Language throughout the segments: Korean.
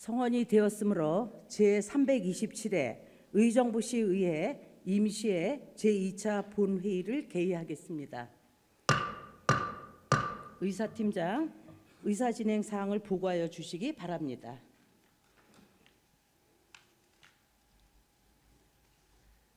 성원이 되었으므로 제327회 의정부시의회 임시회 제2차 본회의를 개의하겠습니다. 의사팀장, 의사진행 사항을 보고하여 주시기 바랍니다.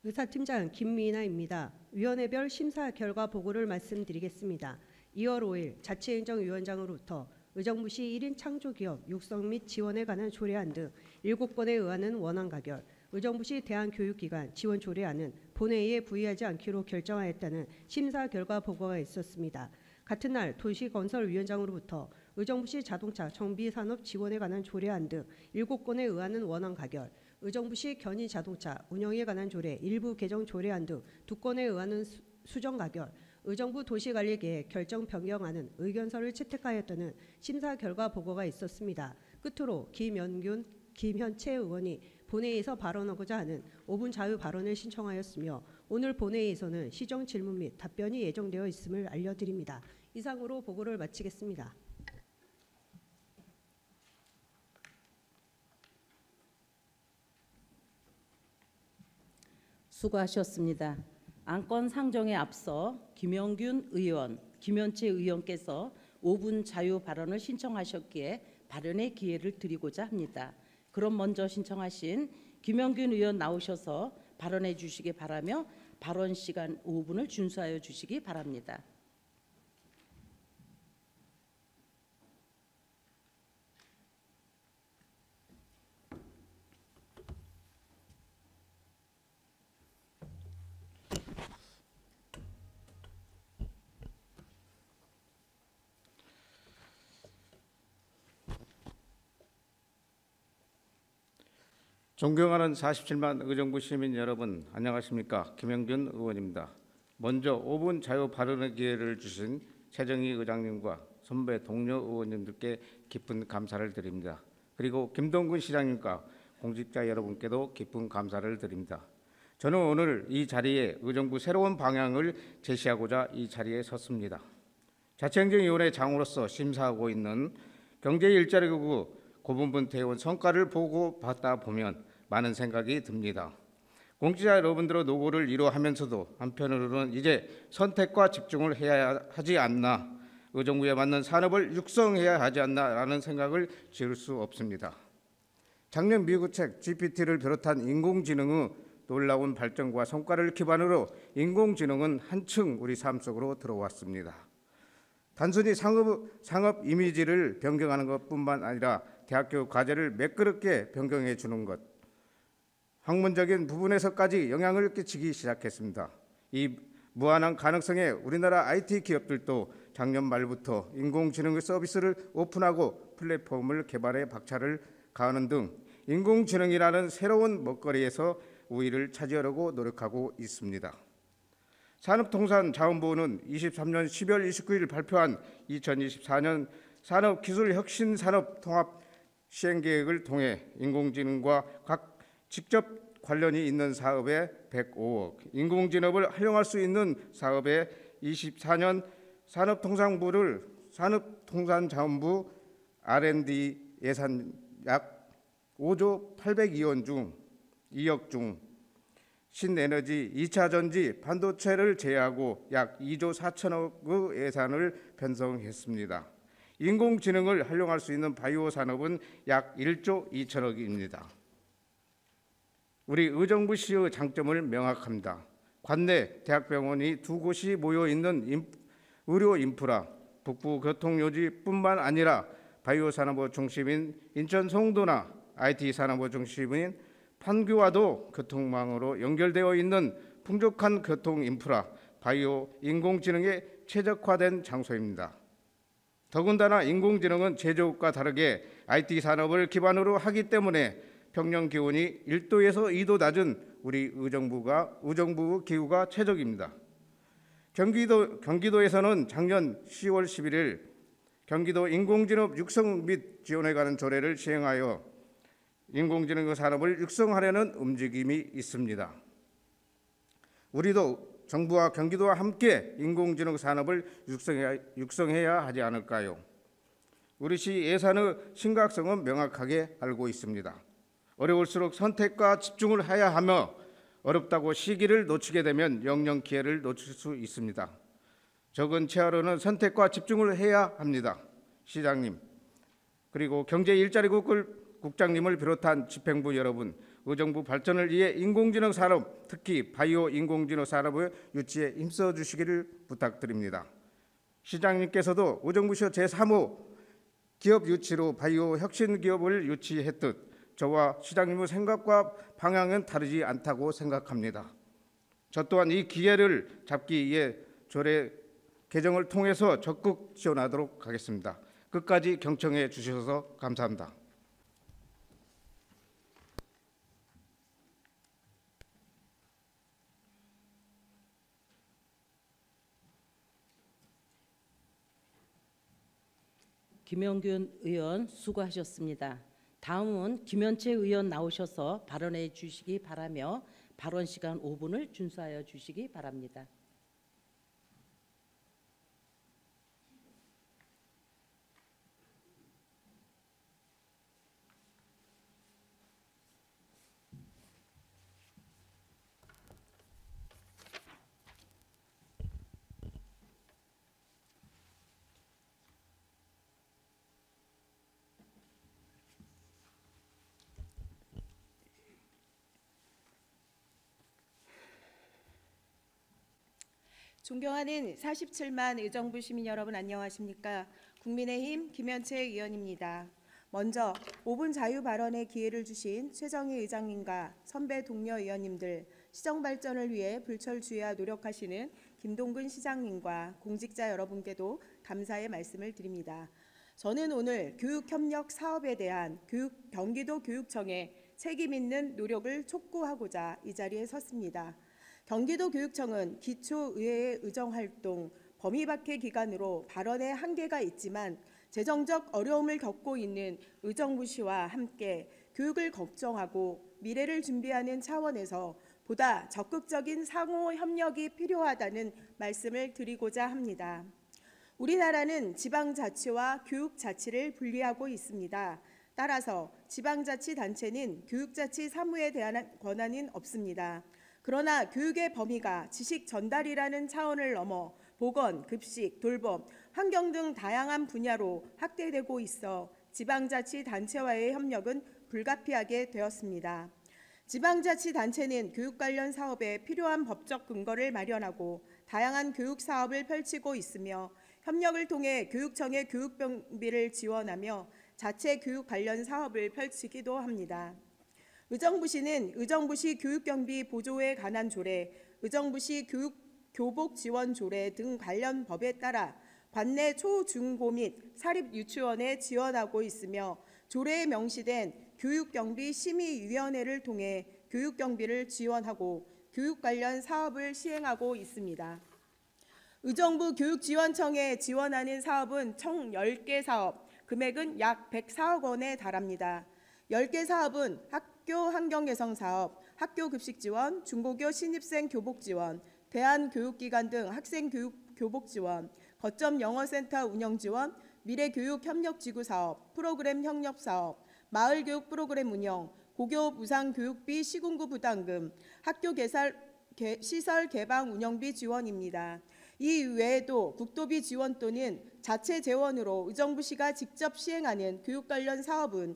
의사팀장 김미나입니다. 위원회별 심사 결과 보고를 말씀드리겠습니다. 2월 5일 자치행정위원장으로부터 의정부시 1인 창조기업 육성 및 지원에 관한 조례안 등 7건에 의하는 원안 가결, 의정부시 대한교육기관 지원 조례안은 본회의에 부의하지 않기로 결정하였다는 심사 결과 보고가 있었습니다. 같은 날 도시건설위원장으로부터 의정부시 자동차 정비산업 지원에 관한 조례안 등 7건에 의하는 원안 가결, 의정부시 견인자동차 운영에 관한 조례 일부 개정 조례안 등 2건에 의하는 수정 가결, 의정부 도시관리계획 결정 변경안은 의견서를 채택하였다는 심사 결과 보고가 있었습니다. 끝으로 김연균, 김현채 의원이 본회의에서 발언하고자 하는 5분 자유 발언을 신청하였으며 오늘 본회의에서는 시정 질문 및 답변이 예정되어 있음을 알려드립니다. 이상으로 보고를 마치겠습니다. 수고하셨습니다. 안건 상정에 앞서 김영균 의원, 김현채 의원께서 5분 자유 발언을 신청하셨기에 발언의 기회를 드리고자 합니다. 그럼 먼저 신청하신 김영균 의원 나오셔서 발언해 주시기 바라며 발언 시간 5분을 준수하여 주시기 바랍니다. 존경하는 47만 의정부 시민 여러분, 안녕하십니까? 김영균 의원입니다. 먼저 5분 자유 발언의 기회를 주신 최정희 의장님과 선배 동료 의원님들께 깊은 감사를 드립니다. 그리고 김동근 시장님과 공직자 여러분께도 깊은 감사를 드립니다. 저는 오늘 이 자리에 의정부 새로운 방향을 제시하고자 이 자리에 섰습니다. 자치행정위원회 장으로서 심사하고 있는 경제일자리국의 고분분 대원 성과를 보고 받다 보면 많은 생각이 듭니다. 공직자 여러분들의 노고를 이루어하면서도 한편으로는 이제 선택과 집중을 해야 하지 않나, 의정부에 맞는 산업을 육성해야 하지 않나라는 생각을 지을 수 없습니다. 작년 미국 책 GPT를 비롯한 인공지능의 놀라운 발전과 성과를 기반으로 인공지능은 한층 우리 삶 속으로 들어왔습니다. 단순히 상업 이미지를 변경하는 것뿐만 아니라 대학교 과제를 매끄럽게 변경해 주는 것, 학문적인 부분에서까지 영향을 끼치기 시작했습니다. 이 무한한 가능성에 우리나라 IT 기업들도 작년 말부터 인공지능 서비스를 오픈하고 플랫폼을 개발해 박차를 가하는 등 인공지능이라는 새로운 먹거리에서 우위를 차지하려고 노력하고 있습니다. 산업통상자원부는 23년 12월 29일 발표한 2024년 산업기술혁신산업 통합 시행계획을 통해 인공지능과 각 직접 관련이 있는 사업에 105억, 인공지능을 활용할 수 있는 사업에 24년 산업통상자원부 R&D 예산 약 5조 802억 중 신에너지, 2차전지, 반도체를 제외하고 약 2조 4천억의 예산을 편성했습니다. 인공지능을 활용할 수 있는 바이오 산업은 약 1조 2천억입니다. 우리 의정부시의 장점을 명확합니다. 관내 대학병원이 2곳이 모여 있는 의료 인프라, 북부 교통요지뿐만 아니라 바이오 산업의 중심인 인천 송도나 IT 산업의 중심인 판교와도 교통망으로 연결되어 있는 풍족한 교통 인프라, 바이오 인공지능에 최적화된 장소입니다. 더군다나 인공지능은 제조업과 다르게 IT 산업을 기반으로 하기 때문에 평년 기온이 1도에서 2도 낮은 우리 의정부 기후가 최적입니다. 경기도에서는 작년 10월 11일 경기도 인공지능 육성 및 지원에 관한 조례를 시행하여 인공지능 산업을 육성하려는 움직임이 있습니다. 우리도 정부와 경기도와 함께 인공지능 산업을 육성해야 하지 않을까요? 우리 시 예산의 심각성은 명확하게 알고 있습니다. 어려울수록 선택과 집중을 해야 하며 어렵다고 시기를 놓치게 되면 영영 기회를 놓칠 수 있습니다. 적은 채하로는 선택과 집중을 해야 합니다. 시장님, 그리고 경제 일자리국 국장님을 비롯한 집행부 여러분, 의정부 발전을 위해 인공지능 산업, 특히 바이오 인공지능 산업의 유치에 힘써 주시기를 부탁드립니다. 시장님께서도 의정부시 제3호 기업 유치로 바이오 혁신 기업을 유치했듯 저와 시장님의 생각과 방향은 다르지 않다고 생각합니다. 저 또한 이 기회를 잡기 위해 조례 개정을 통해서 적극 지원하도록 하겠습니다. 끝까지 경청해 주셔서 감사합니다. 김영균 의원 수고하셨습니다. 다음은 김현채 의원 나오셔서 발언해 주시기 바라며 발언 시간 5분을 준수하여 주시기 바랍니다. 존경하는 47만 의정부 시민 여러분 안녕하십니까? 국민의힘 김현채 의원입니다. 먼저 5분 자유 발언의 기회를 주신 최정희 의장님과 선배 동료 의원님들, 시정 발전을 위해 불철주야 노력하시는 김동근 시장님과 공직자 여러분께도 감사의 말씀을 드립니다. 저는 오늘 교육협력 사업에 대한 경기도 교육청의 책임 있는 노력을 촉구하고자 이 자리에 섰습니다. 경기도 교육청은 기초의회의 의정활동, 범위박해 기간으로 발언에 한계가 있지만 재정적 어려움을 겪고 있는 의정부시와 함께 교육을 걱정하고 미래를 준비하는 차원에서 보다 적극적인 상호 협력이 필요하다는 말씀을 드리고자 합니다. 우리나라는 지방자치와 교육자치를 분리하고 있습니다. 따라서 지방자치단체는 교육자치 사무에 대한 권한은 없습니다. 그러나 교육의 범위가 지식 전달이라는 차원을 넘어 보건, 급식, 돌봄, 환경 등 다양한 분야로 확대되고 있어 지방자치단체와의 협력은 불가피하게 되었습니다. 지방자치단체는 교육 관련 사업에 필요한 법적 근거를 마련하고 다양한 교육 사업을 펼치고 있으며 협력을 통해 교육청의 교육경비를 지원하며 자체 교육 관련 사업을 펼치기도 합니다. 의정부시는 의정부시 교육경비 보조에 관한 조례, 의정부시 교복지원조례 등 관련 법에 따라 관내 초, 중, 고 및 사립유치원에 지원하고 있으며 조례에 명시된 교육경비 심의위원회를 통해 교육경비를 지원하고 교육 관련 사업을 시행하고 있습니다. 의정부 교육지원청에 지원하는 사업은 총 10개 사업, 금액은 약 104억 원에 달합니다. 10개 사업은 학교 환경개선 사업, 학교 급식 지원, 중고교 신입생 교복 지원, 대한교육기관 등 학생 교복 지원, 거점 영어센터 운영 지원, 미래교육 협력지구 사업, 프로그램 협력 사업, 마을교육 프로그램 운영, 고교 무상교육비 시군구 부담금, 학교 시설 개방 운영비 지원입니다. 이 외에도 국도비 지원 또는 자체 재원으로 의정부시가 직접 시행하는 교육 관련 사업은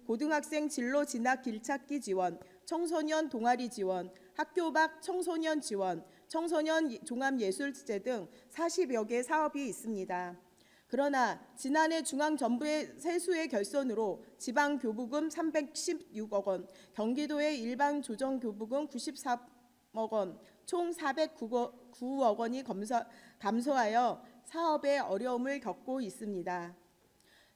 고등학생 진로 진학 길찾기 지원, 청소년 동아리 지원, 학교 밖 청소년 지원, 청소년 종합예술제 등 40여 개 사업이 있습니다. 그러나 지난해 중앙정부의 세수의 결손으로 지방교부금 316억 원, 경기도의 일반조정교부금 94억 원, 총 409억 원이 감소하여 사업에 어려움을 겪고 있습니다.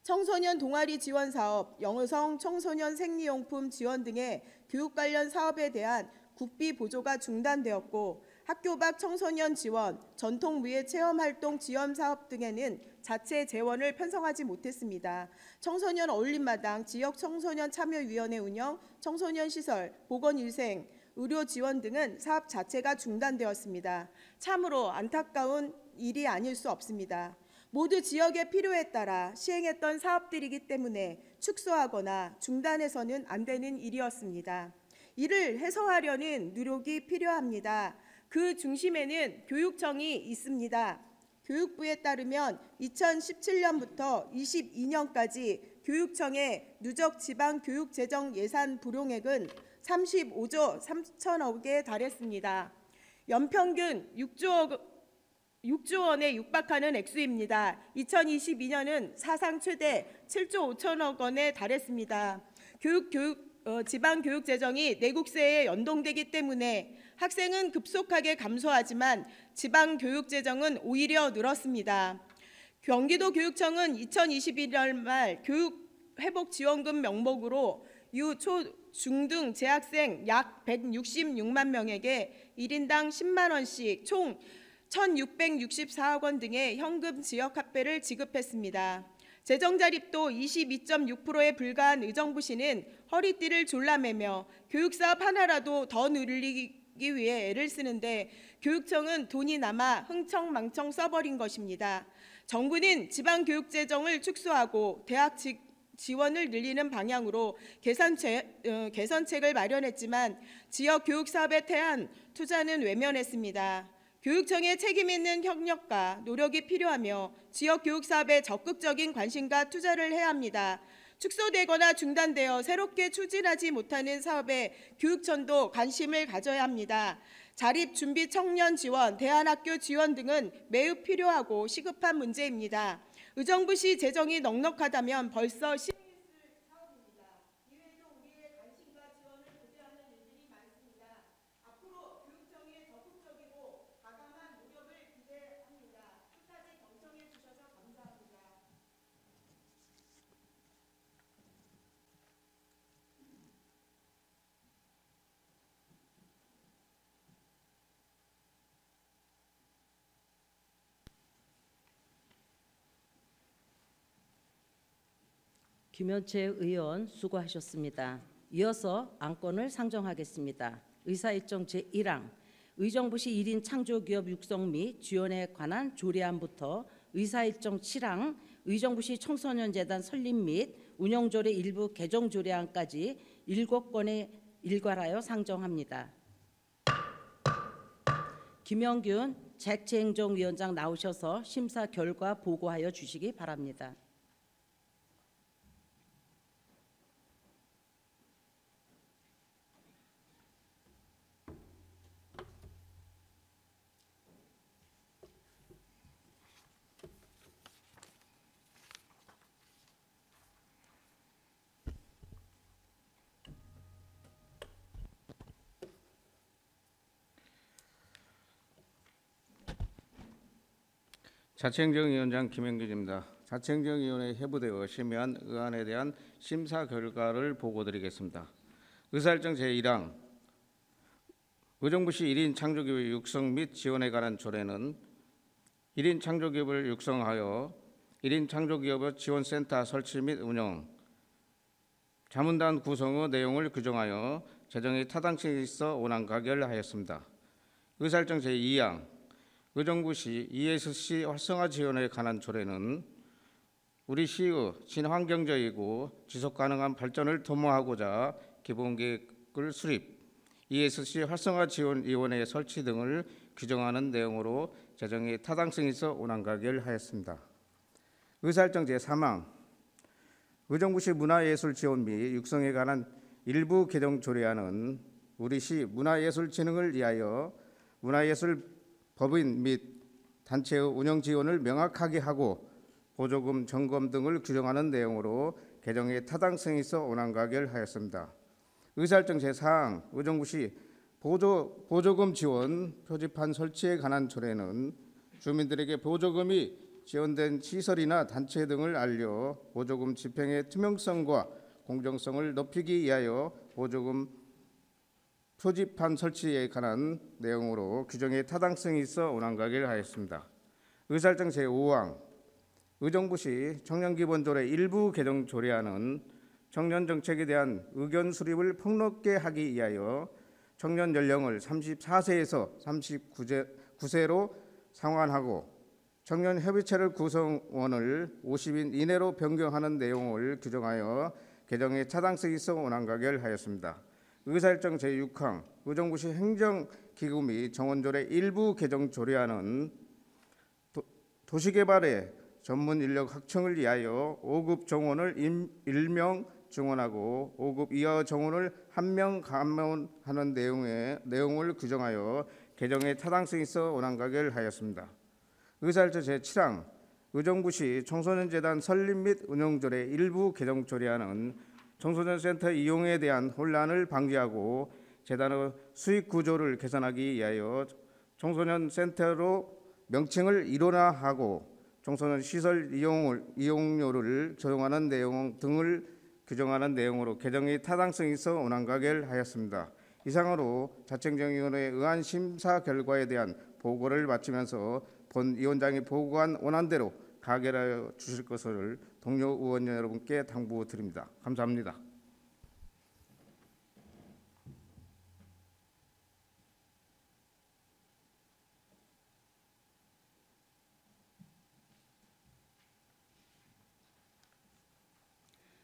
청소년 동아리 지원 사업, 영어성 청소년 생리용품 지원 등의 교육 관련 사업에 대한 국비 보조가 중단되었고 학교 밖 청소년 지원, 전통무예 체험활동 지원 사업 등에는 자체 재원을 편성하지 못했습니다. 청소년 어울림마당, 지역 청소년 참여위원회 운영, 청소년 시설, 보건위생, 의료 지원 등은 사업 자체가 중단되었습니다. 참으로 안타까운 일이 아닐 수 없습니다. 모두 지역의 필요에 따라 시행했던 사업들이기 때문에 축소하거나 중단해서는 안 되는 일이었습니다. 이를 해소하려는 노력이 필요합니다. 그 중심에는 교육청이 있습니다. 교육부에 따르면 2017년부터 22년까지 교육청의 누적 지방 교육 재정 예산 불용액은 35조 3천억에 달했습니다. 연평균 6조 원에 육박하는 액수입니다. 2022년은 사상 최대 7조 5천억 원에 달했습니다. 지방 교육 재정이 내국세에 연동되기 때문에 학생은 급속하게 감소하지만 지방 교육 재정은 오히려 늘었습니다. 경기도 교육청은 2021년 말 교육 회복 지원금 명목으로 유, 초, 중등 재학생 약 166만 명에게 1인당 10만 원씩 총 1,664억 원 등의 현금 지역 화폐를 지급했습니다. 재정 자립도 22.6%에 불과한 의정부시는 허리띠를 졸라매며 교육사업 하나라도 더 늘리기 위해 애를 쓰는데 교육청은 돈이 남아 흥청망청 써버린 것입니다. 정부는 지방교육재정을 축소하고 대학 지원을 늘리는 방향으로 개선책을 마련했지만 지역 교육사업에 대한 투자는 외면했습니다. 교육청의 책임 있는 협력과 노력이 필요하며 지역 교육사업에 적극적인 관심과 투자를 해야 합니다. 축소되거나 중단되어 새롭게 추진하지 못하는 사업에 교육청도 관심을 가져야 합니다. 자립준비 청년 지원, 대안학교 지원 등은 매우 필요하고 시급한 문제입니다. 의정부시 재정이 넉넉하다면 벌써 시행했을 사업입니다. 이외에도 우리의 관심과 지원을 고대하는 일들이 많습니다. 앞으로 교육청의 적극적이고 과감한 노력을 기대합니다. 끝까지 경청해 주셔서 감사합니다. 김현채 의원 수고하셨습니다. 이어서 안건을 상정하겠습니다. 의사일정 제1항 의정부시 1인 창조기업 육성 및 지원에 관한 조례안부터 의사일정 7항 의정부시 청소년재단 설립 및 운영조례 일부 개정 조례안까지 7건에 일괄하여 상정합니다. 김영균 자치행정위원장 나오셔서 심사 결과 보고하여 주시기 바랍니다. 자치행정위원장 김영균입니다. 자치행정위원회에 회부되어 심의한 의안에 대한 심사 결과를 보고드리겠습니다. 의사일정 제1항 의정부시 1인 창조기업 육성 및 지원에 관한 조례는 1인 창조기업을 육성하여 1인 창조기업의 지원센터 설치 및 운영, 자문단 구성의 내용을 규정하여 재정의 타당성이 있어 원안 가결하였습니다. 의사일정 제2항 의정부시 ESC 활성화 지원에 관한 조례는 우리 시의 친환경적이고 지속가능한 발전을 도모하고자 기본계획을 수립, ESC 활성화 지원위원회 설치 등을 규정하는 내용으로 재정의 타당성이 있어 원안 가결하였습니다. 의사일정 제3항 의정부시 문화예술 지원 및 육성에 관한 일부 개정 조례안은 우리 시 문화예술진흥을 위하여 문화예술 법인 및 단체의 운영 지원을 명확하게 하고 보조금 점검 등을 규정하는 내용으로 개정의 타당성이 있어 원안 가결하였습니다. 의사일정 제4항 의정부시 보조금 지원 표지판 설치에 관한 조례는 주민들에게 보조금이 지원된 시설이나 단체 등을 알려 보조금 집행의 투명성과 공정성을 높이기 위하여 보조금 표지판 설치에 관한 내용으로 규정의 타당성이 있어 원안 가결하였습니다. 의사일정 제5항 의정부시 청년기본조례 일부 개정 조례안은 청년 정책에 대한 의견 수립을 폭넓게 하기 위하여 청년 연령을 34세에서 39세로 상환하고 청년 협의체를 구성원을 50인 이내로 변경하는 내용을 규정하여 개정에 타당성이 있어 원안가결하였습니다. 의사일정 제6항 의정부시 행정기구 및 정원조례 일부 개정 조례안은 도시개발의 전문 인력 확충을 위하여 5급 정원을 1명 증원하고 5급 이하 정원을 1명 감원하는 내용을 규정하여 개정에 타당성이 있어 원안가결하였습니다. 의사일정 제7항 의정부시 청소년재단 설립 및 운영조례 일부 개정 조례안은 청소년센터 이용에 대한 혼란을 방지하고 재단의 수익 구조를 개선하기 위하여 청소년센터로 명칭을 일원화하고 청소년 시설 이용료를 조정하는 내용 등을 규정하는 내용으로 개정이 타당성이 있어 원안가결하였습니다. 이상으로 자치행정위원회의 의안 심사 결과에 대한 보고를 마치면서 본 위원장이 보고한 원안대로 가결하여 주실 것을 동료 의원 여러분께 당부드립니다. 감사합니다.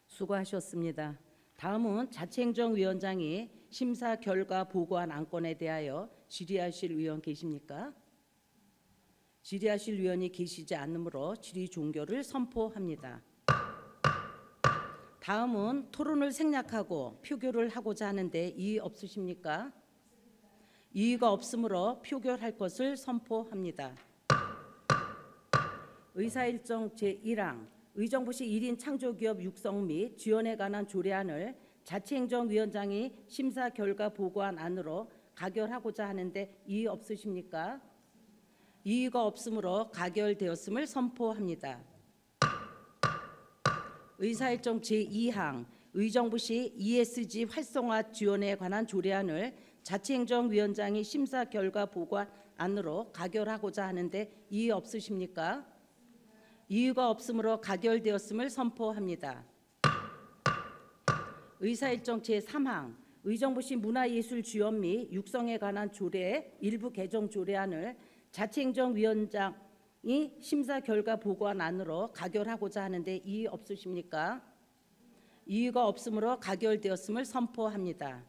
수고하셨습니다. 다음은 자치행정위원장이 심사 결과 보고한 안건에 대하여 질의하실 의원 계십니까? 질의하실 의원이 계시지 않으므로 질의 종결을 선포합니다. 다음은 토론을 생략하고 표결을 하고자 하는데 이의 없으십니까? 이의가 없으므로 표결할 것을 선포합니다. 의사일정 제1항 의정부시 1인 창조기업 육성 및 지원에 관한 조례안을 자치행정위원장이 심사 결과 보고한 안으로 가결하고자 하는데 이의 없으십니까? 이의가 없으므로 가결되었음을 선포합니다. 의사일정 제2항 의정부시 ESG 활성화 지원에 관한 조례안을 자치행정위원장이 심사 결과 보고한 안으로 가결하고자 하는데 이의 없으십니까? 이의가 없으므로 가결되었음을 선포합니다. 의사일정 제3항 의정부시 문화예술 지원 및 육성에 관한 조례 일부 개정 조례안을 자치행정위원장이 심사 결과 보고한 안으로 가결하고자 하는데 이의 없으십니까? 이의가 없으므로 가결되었음을 선포합니다.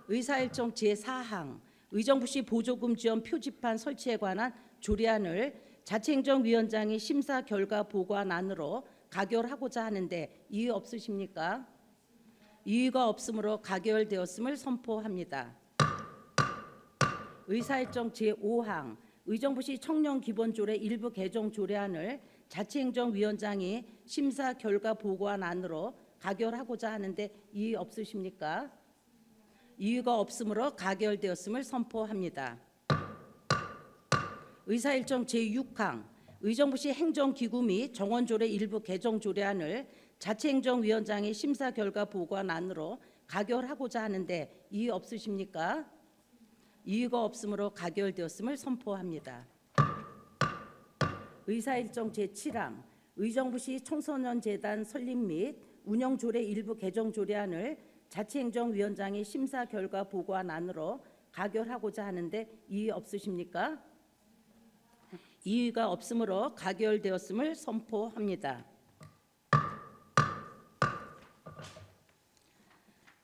의사일정 제4항 의정부시 보조금 지원 표지판 설치에 관한 조례안을 자치행정위원장이 심사 결과 보고한 안으로 가결하고자 하는데 이의 없으십니까? 이의가 없으므로 가결되었음을 선포합니다. 의사일정 제5항 의정부시 청년기본조례 일부 개정 조례안을 자치행정위원장이 심사 결과 보고한 안으로 가결하고자 하는데 이의 없으십니까? 이의가 없으므로 가결되었음을 선포합니다. 의사일정 제6항 의정부시 행정기구 및 정원조례 일부 개정 조례안을 자치행정위원장이 심사 결과 보고한 안으로 가결하고자 하는데 이의 없으십니까? 이의가 없으므로 가결되었음을 선포합니다. 의사일정 제7항 의정부시 청소년재단 설립 및 운영조례 일부 개정 조례안을 자치행정위원장이 심사 결과 보고한 안으로 가결하고자 하는데 이의 없으십니까? 이의가 없으므로 가결되었음을 선포합니다.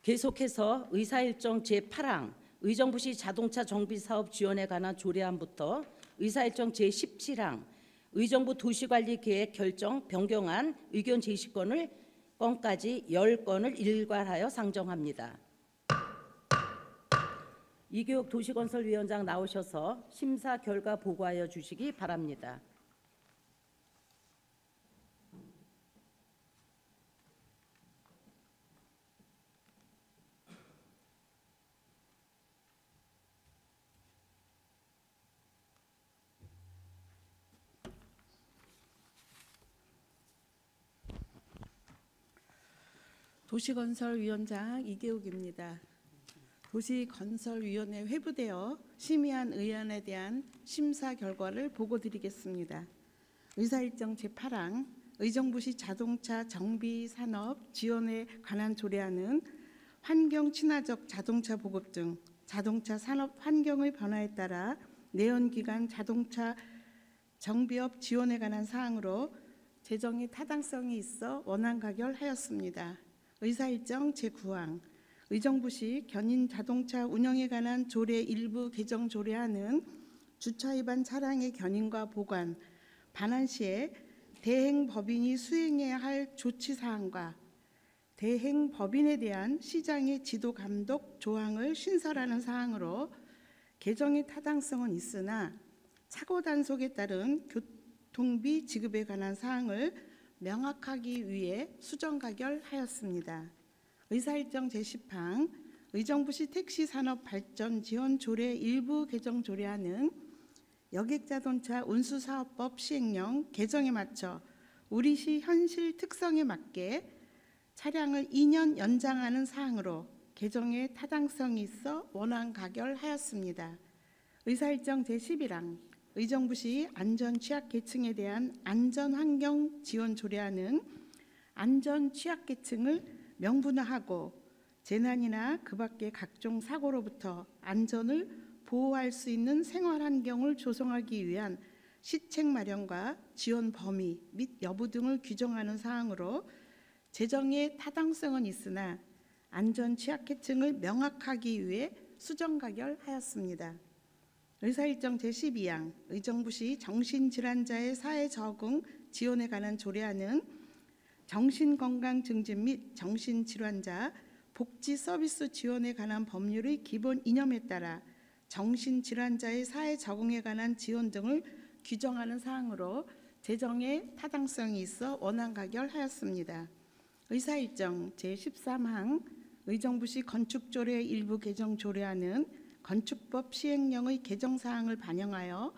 계속해서 의사일정 제8항 의정부시 자동차 정비사업 지원에 관한 조례안부터 의사일정 제17항 의정부 도시관리계획 결정 변경안 의견 제시건까지 10건을 일괄하여 상정합니다. 이교육 도시건설위원장 나오셔서 심사 결과 보고하여 주시기 바랍니다. 도시건설위원장 이계욱입니다. 도시건설위원회 회부되어 심의한 의안에 대한 심사 결과를 보고드리겠습니다. 의사일정 제8항 의정부시 자동차 정비산업 지원에 관한 조례안은 환경 친화적 자동차 보급 등 자동차 산업 환경의 변화에 따라 내연기관 자동차 정비업 지원에 관한 사항으로 재정의 타당성이 있어 원안 가결하였습니다. 의사일정 제9항 의정부시 견인 자동차 운영에 관한 조례 일부 개정 조례안은 주차 위반 차량의 견인과 보관, 반환 시에 대행법인이 수행해야 할 조치사항과 대행법인에 대한 시장의 지도 감독 조항을 신설하는 사항으로 개정의 타당성은 있으나 사고 단속에 따른 교통비 지급에 관한 사항을 명확하기 위해 수정 가결하였습니다. 의사일정 제10항 의정부시 택시산업 발전 지원 조례 일부 개정 조례안은 여객자동차 운수사업법 시행령 개정에 맞춰 우리시 현실 특성에 맞게 차량을 2년 연장하는 사항으로 개정에 타당성이 있어 원안 가결하였습니다. 의사일정 제11항 의정부시 안전취약계층에 대한 안전환경 지원 조례안은 안전취약계층을 명분화하고 재난이나 그 밖의 각종 사고로부터 안전을 보호할 수 있는 생활환경을 조성하기 위한 시책 마련과 지원 범위 및 여부 등을 규정하는 사항으로 재정의 타당성은 있으나 안전 취약계층을 명확하기 위해 수정 가결하였습니다. 의사일정 제12항 의정부시 정신질환자의 사회 적응 지원에 관한 조례안은 정신건강 증진 및 정신질환자 복지 서비스 지원에 관한 법률의 기본 이념에 따라 정신질환자의 사회 적응에 관한 지원 등을 규정하는 사항으로 재정의 타당성이 있어 원안 가결하였습니다. 의사일정 제13항 의정부시 건축조례 일부 개정 조례안은 건축법 시행령의 개정 사항을 반영하여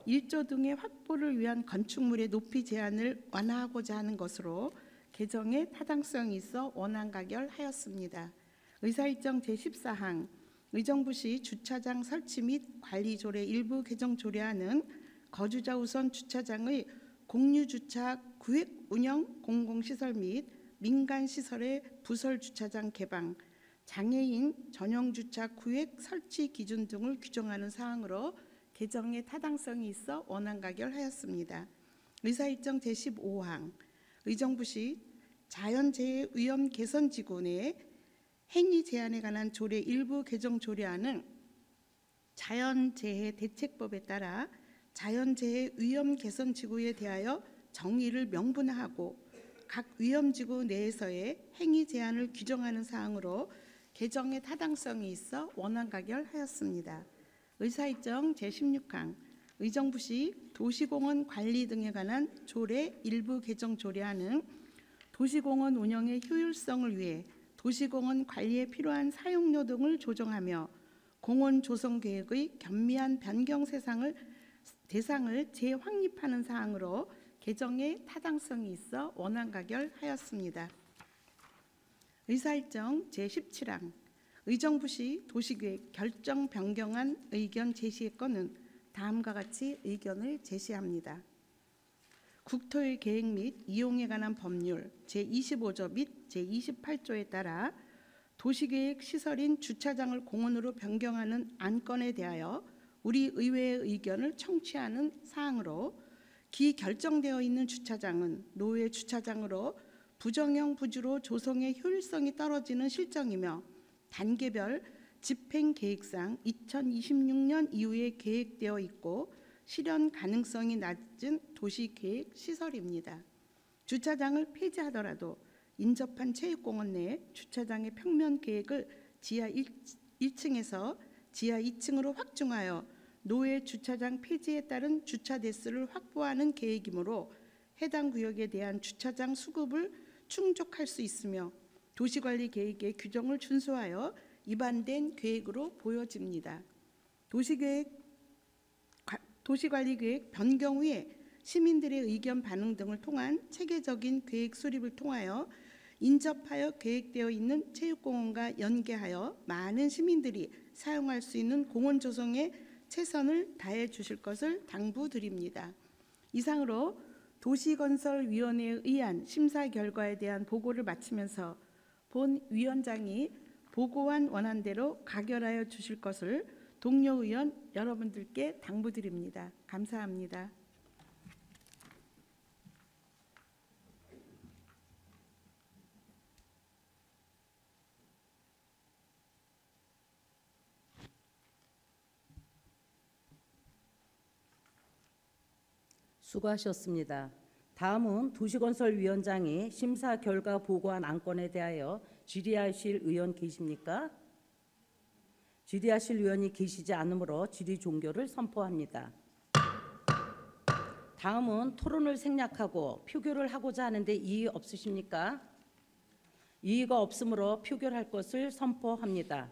1조 등의 확보를 위한 건축물의 높이 제한을 완화하고자 하는 것으로 개정의 타당성이 있어 원안 가결하였습니다. 의사일정 제14항 의정부시 주차장 설치 및 관리 조례 일부 개정 조례안은 거주자 우선 주차장의 공유주차 구획 운영 공공시설 및 민간시설의 부설 주차장 개방, 장애인 전용 주차 구획 설치 기준 등을 규정하는 사항으로 개정의 타당성이 있어 원안 가결하였습니다. 의사일정 제15항 의정부시 자연재해 위험 개선지구 내 행위 제한에 관한 조례 일부 개정 조례안은 자연재해 대책법에 따라 자연재해 위험 개선지구에 대하여 정의를 명분화하고 각 위험지구 내에서의 행위 제한을 규정하는 사항으로 개정의 타당성이 있어 원안 가결하였습니다. 의사일정 제16항 의정부시 도시공원 관리 등에 관한 조례 일부 개정 조례안은 도시공원 운영의 효율성을 위해 도시공원 관리에 필요한 사용료 등을 조정하며 공원 조성 계획의 겸미한 변경 대상을 재확립하는 사항으로 개정의 타당성이 있어 원안 가결하였습니다. 의사일정 제17항 의정부시 도시계획 결정 변경안 의견 제시의 건은 다음과 같이 의견을 제시합니다. 국토의 계획 및 이용에 관한 법률 제25조 및 제28조에 따라 도시계획 시설인 주차장을 공원으로 변경하는 안건에 대하여 우리 의회의 의견을 청취하는 사항으로 기결정되어 있는 주차장은 노후의 주차장으로 부정형 부지로 조성의 효율성이 떨어지는 실정이며 단계별 집행계획상 2026년 이후에 계획되어 있고 실현 가능성이 낮은 도시계획 시설입니다. 주차장을 폐지하더라도 인접한 체육공원 내 주차장의 평면 계획을 지하 1층에서 지하 2층으로 확충하여 노후의 주차장 폐지에 따른 주차 대수를 확보하는 계획이므로 해당 구역에 대한 주차장 수급을 충족할 수 있으며 도시관리 계획의 규정을 준수하여 입안된 계획으로 보여집니다. 도시관리계획 변경 후에 시민들의 의견 반응 등을 통한 체계적인 계획 수립을 통하여 인접하여 계획되어 있는 체육공원과 연계하여 많은 시민들이 사용할 수 있는 공원 조성에 최선을 다해 주실 것을 당부드립니다. 이상으로 도시건설위원회에 의한 심사 결과에 대한 보고를 마치면서 본 위원장이 보고한 원안대로 가결하여 주실 것을 동료 의원 여러분들께 당부드립니다. 감사합니다. 수고하셨습니다. 다음은 도시건설위원장이 심사 결과 보고한 안건에 대하여 질의하실 의원 계십니까? 질의하실 의원이 계시지 않으므로 질의 종결을 선포합니다. 다음은 토론을 생략하고 표결을 하고자 하는데 이의 없으십니까? 이의가 없으므로 표결할 것을 선포합니다.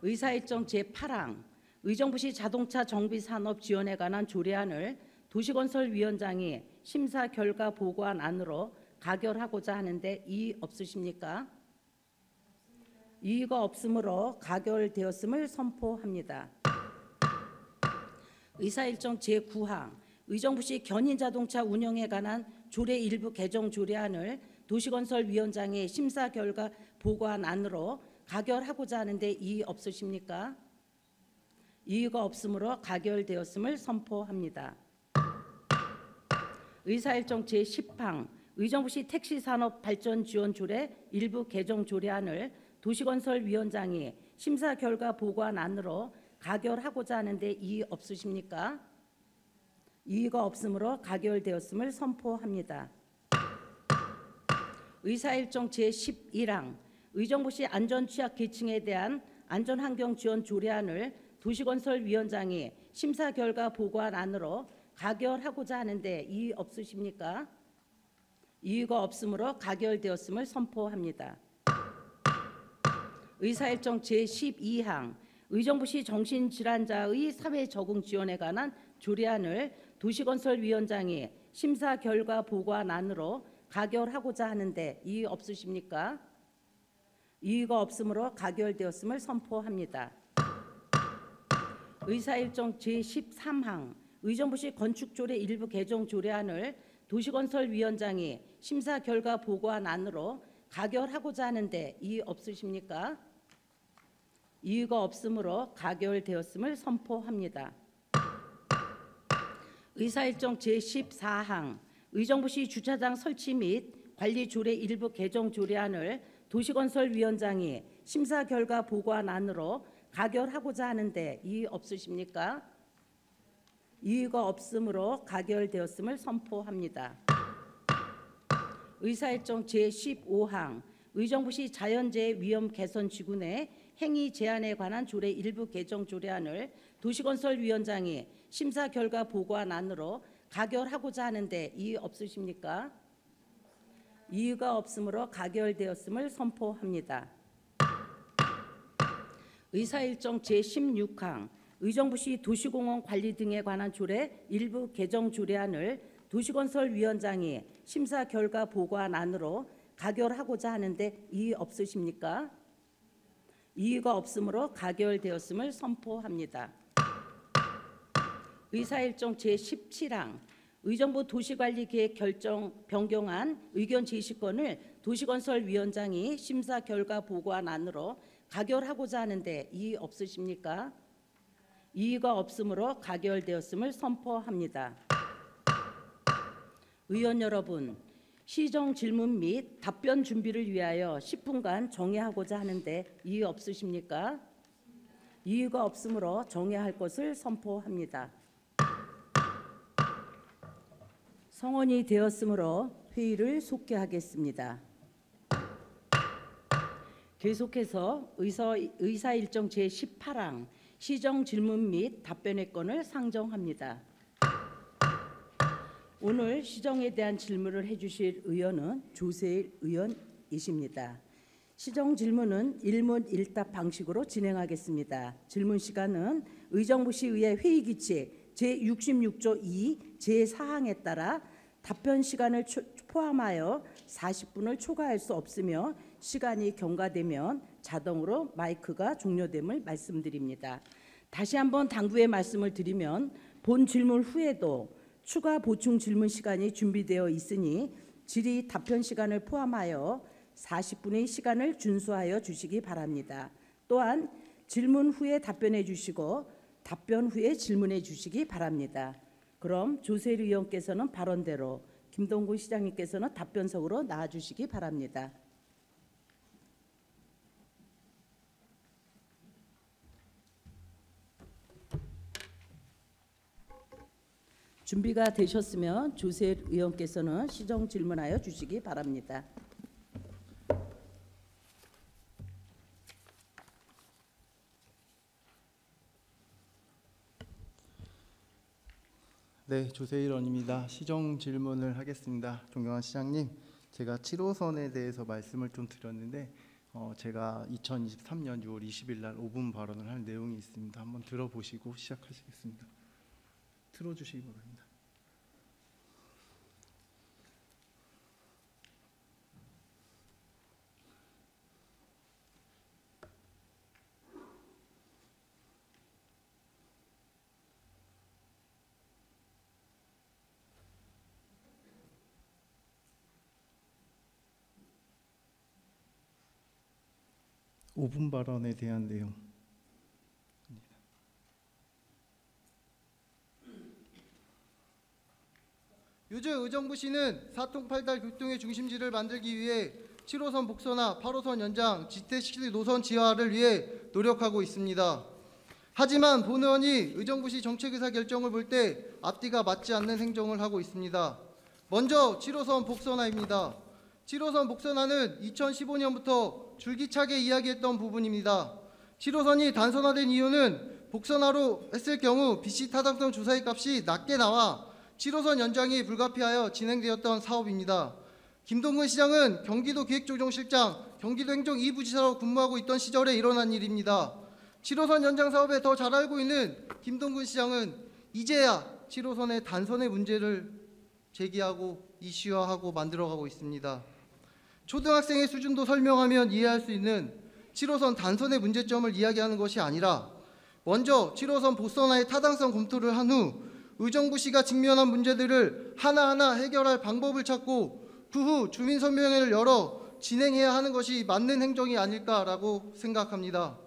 의사일정 제8항 의정부시 자동차 정비 산업 지원에 관한 조례안을 도시건설위원장이 심사 결과 보고한 안으로 가결하고자 하는데 이의 없으십니까? 이의가 없으므로 가결되었음을 선포합니다. 의사일정 제9항 의정부시 견인자동차 운영에 관한 조례 일부 개정 조례안을 도시건설위원장이 심사 결과 보고한 안으로 가결하고자 하는데 이의 없으십니까? 이의가 없으므로 가결되었음을 선포합니다. 의사일정 제10항 의정부시 택시산업 발전 지원 조례 일부 개정 조례안을 도시건설위원장이 심사 결과 보고한 안으로 가결하고자 하는데 이의 없으십니까? 이의가 없으므로 가결되었음을 선포합니다. 의사일정 제11항 의정부시 안전취약계층에 대한 안전환경 지원 조례안을 도시건설위원장이 심사 결과 보고한 안으로 가결하고자 하는데 이의 없으십니까? 이의가 없으므로 가결되었음을 선포합니다. 의사일정 제12항 의정부시 정신질환자의 사회 적응 지원에 관한 조례안을 도시건설위원장이 심사 결과 보고한 안으로 가결하고자 하는데 이의 없으십니까? 이의가 없으므로 가결되었음을 선포합니다. 의사일정 제13항 의정부시 건축조례 일부 개정 조례안을 도시건설위원장이 심사 결과 보고한 안으로 가결하고자 하는데 이의 없으십니까? 이의가 없으므로 가결되었음을 선포합니다. 의사일정 제14항 의정부시 주차장 설치 및 관리 조례 일부 개정 조례안을 도시건설위원장이 심사 결과 보고한 안으로 가결하고자 하는데 이의 없으십니까? 이의가 없으므로 가결되었음을 선포합니다. 의사일정 제15항 의정부시 자연재해 위험 개선 지구내 행위 제한에 관한 조례 일부 개정 조례안을 도시건설위원장이 심사 결과 보고한 안으로 가결하고자 하는데 이의 없으십니까? 이의가 없으므로 가결되었음을 선포합니다. 의사일정 제16항 의정부시 도시공원 관리 등에 관한 조례 일부 개정 조례안을 도시건설위원장이 심사 결과 보고한 안으로 가결하고자 하는데 이의 없으십니까? 이의가 없으므로 가결되었음을 선포합니다. 의사일정 제17항 의정부 도시관리계획 결정 변경안 의견 제시권을 도시건설위원장이 심사 결과 보고한 안으로 가결하고자 하는데 이의 없으십니까? 이의가 없으므로 가결되었음을 선포합니다. 의원 여러분, 시정 질문 및 답변 준비를 위하여 10분간 정회하고자 하는데 이의 없으십니까? 이의가 없으므로 정회할 것을 선포합니다. 성원이 되었으므로 회의를 속개하겠습니다. 계속해서 의사일정 제18항 시정 질문 및 답변의 건을 상정합니다. 오늘 시정에 대한 질문을 해주실 의원은 조세일 의원이십니다. 시정 질문은 일문일답 방식으로 진행하겠습니다. 질문 시간은 의정부시의회 회의규칙 제66조 2 제4항에 따라 답변 시간을 포함하여 40분을 초과할 수 없으며 시간이 경과되면 자동으로 마이크가 종료됨을 말씀드립니다. 다시 한번 당부의 말씀을 드리면 본 질문 후에도 추가 보충 질문 시간이 준비되어 있으니 질의 답변 시간을 포함하여 40분의 시간을 준수하여 주시기 바랍니다. 또한 질문 후에 답변해 주시고 답변 후에 질문해 주시기 바랍니다. 그럼 조세일 의원께서는 발언대로, 김동구 시장님께서는 답변석으로 나와 주시기 바랍니다. 준비가 되셨으면 조세일 의원께서는 시정 질문하여 주시기 바랍니다. 네, 조세일 의원입니다. 시정 질문을 하겠습니다. 존경한 시장님, 제가 7호선에 대해서 말씀을 좀 드렸는데 제가 2023년 6월 20일 날 5분 발언을 할 내용이 있습니다. 한번 들어보시고 시작하시겠습니다. 틀어주시기 바랍니다. 오 분 발언에 대한 내용. 요즘 의정부시는 사통팔달 교통의 중심지를 만들기 위해 7호선 복선화, 8호선 연장, 지태식시 노선 지하를 위해 노력하고 있습니다. 하지만 본 의원이 의정부시 정책의사 결정을 볼 때 앞뒤가 맞지 않는 행정을 하고 있습니다. 먼저 7호선 복선화입니다. 7호선 복선화는 2015년부터 줄기차게 이야기했던 부분입니다. 7호선이 단선화된 이유는 복선화로 했을 경우 BC 타당성 조사의 값이 낮게 나와 7호선 연장이 불가피하여 진행되었던 사업입니다. 김동근 시장은 경기도 기획조정실장, 경기도 행정 2부지사로 근무하고 있던 시절에 일어난 일입니다. 7호선 연장 사업에 더 잘 알고 있는 김동근 시장은 이제야 7호선의 단선의 문제를 제기하고 이슈화하고 만들어가고 있습니다. 초등학생의 수준도 설명하면 이해할 수 있는 7호선 단선의 문제점을 이야기하는 것이 아니라 먼저 7호선 복선화의 타당성 검토를 한 후 의정부시가 직면한 문제들을 하나하나 해결할 방법을 찾고 그 후 주민설명회를 열어 진행해야 하는 것이 맞는 행정이 아닐까라고 생각합니다.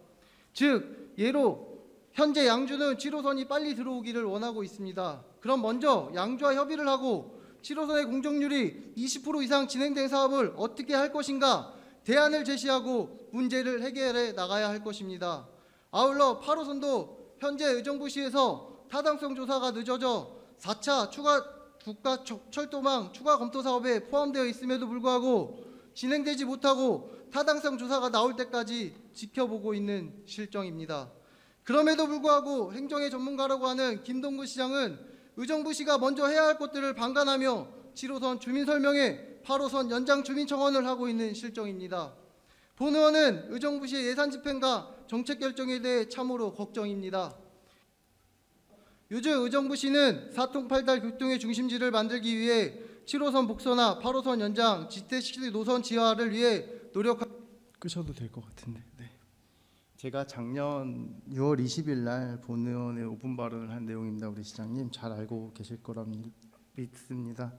즉 예로 현재 양주는 7호선이 빨리 들어오기를 원하고 있습니다. 그럼 먼저 양주와 협의를 하고 7호선의 공정률이 20% 이상 진행된 사업을 어떻게 할 것인가 대안을 제시하고 문제를 해결해 나가야 할 것입니다. 아울러 8호선도 현재 의정부시에서 타당성 조사가 늦어져 4차 추가 국가 철도망 추가 검토 사업에 포함되어 있음에도 불구하고 진행되지 못하고 타당성 조사가 나올 때까지 지켜보고 있는 실정입니다. 그럼에도 불구하고 행정의 전문가라고 하는 김동근 시장은 의정부시가 먼저 해야 할 것들을 방관하며 7호선 주민설명회, 8호선 연장 주민청원을 하고 있는 실정입니다. 본 의원은 의정부시의 예산 집행과 정책 결정에 대해 참으로 걱정입니다. 요즘 의정부시는 사통팔달 교통의 중심지를 만들기 위해 7호선 복선화, 8호선 연장, 지태식시 노선 지하를 위해 끄셔도 될 것 같은데. 네. 제가 작년 6월 20일 날 본 의원의 5분 발언을 한 내용입니다. 우리 시장님 잘 알고 계실 거라 믿습니다.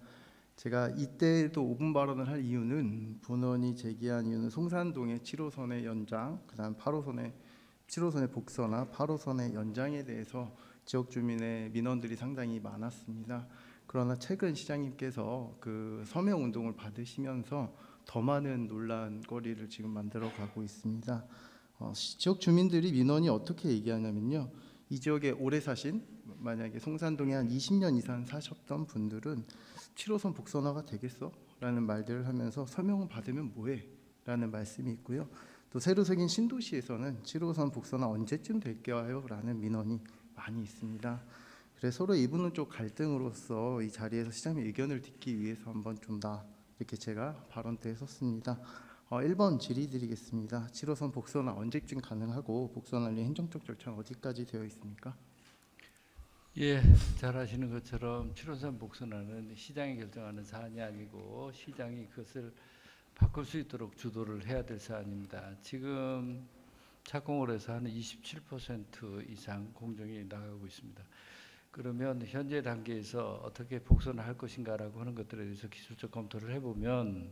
제가 이때도 5분 발언을 할 이유는 본 의원이 제기한 이유는 송산동의 7호선의 연장, 그다음 7호선의 복선화, 8호선의 연장에 대해서 지역 주민의 민원들이 상당히 많았습니다. 그러나 최근 시장님께서 그 서명 운동을 받으시면서 더 많은 논란거리를 지금 만들어가고 있습니다. 지역 주민들이 민원이 어떻게 얘기하냐면요. 이 지역에 오래 사신 만약에 송산동에 한 20년 이상 사셨던 분들은 7호선 복선화가 되겠어? 라는 말들을 하면서 서명을 받으면 뭐해? 라는 말씀이 있고요. 또 새로 생긴 신도시에서는 7호선 복선화 언제쯤 될까요? 라는 민원이 많이 있습니다. 그래서 서로 이분은 좀 갈등으로서 이 자리에서 시장님의 의견을 듣기 위해서 한번 좀 더 이렇게 제가 발언 때 했었습니다. 1번 질의 드리겠습니다. 7호선 복선화 언제쯤 가능하고 복선화의 행정적 절차는 어디까지 되어 있습니까? 예, 잘 아시는 것처럼 7호선 복선화는 시장이 결정하는 사안이 아니고 시장이 그것을 바꿀 수 있도록 주도를 해야 될 사안입니다. 지금 착공을 해서 한 27% 이상 공정이 나가고 있습니다. 그러면 현재 단계에서 어떻게 복선화할 것인가라고 하는 것들에 대해서 기술적 검토를 해보면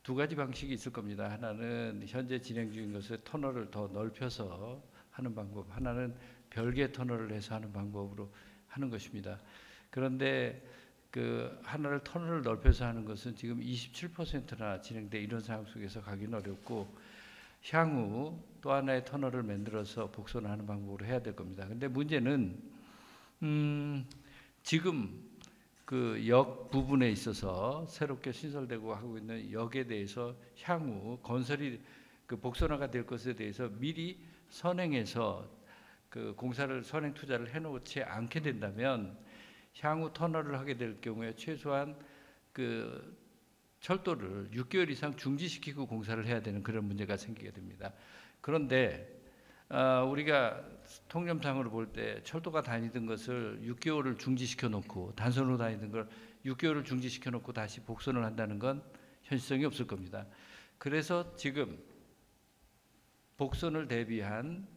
두 가지 방식이 있을 겁니다. 하나는 현재 진행 중인 것을 터널을 더 넓혀서 하는 방법, 하나는 별개 터널을 해서 하는 방법으로 하는 것입니다. 그런데 그 하나를 터널을 넓혀서 하는 것은 지금 27%나 진행돼 이런 상황 속에서 가기는 어렵고 향후 또 하나의 터널을 만들어서 복선화하는 방법으로 해야 될 겁니다. 근데 문제는 지금 그 역 부분에 있어서 새롭게 신설되고 하고 있는 역에 대해서 향후 건설이 그 복선화가 될 것에 대해서 미리 선행해서 그 공사를 선행 투자를 해놓지 않게 된다면 향후 터널을 하게 될 경우에 최소한 그 철도를 6개월 이상 중지시키고 공사를 해야 되는 그런 문제가 생기게 됩니다. 그런데 우리가 통념상으로 볼 때 철도가 다니던 것을 6개월을 중지시켜 놓고 단선으로 다니던 걸 6개월을 중지시켜 놓고 다시 복선을 한다는 건 현실성이 없을 겁니다. 그래서 지금 복선을 대비한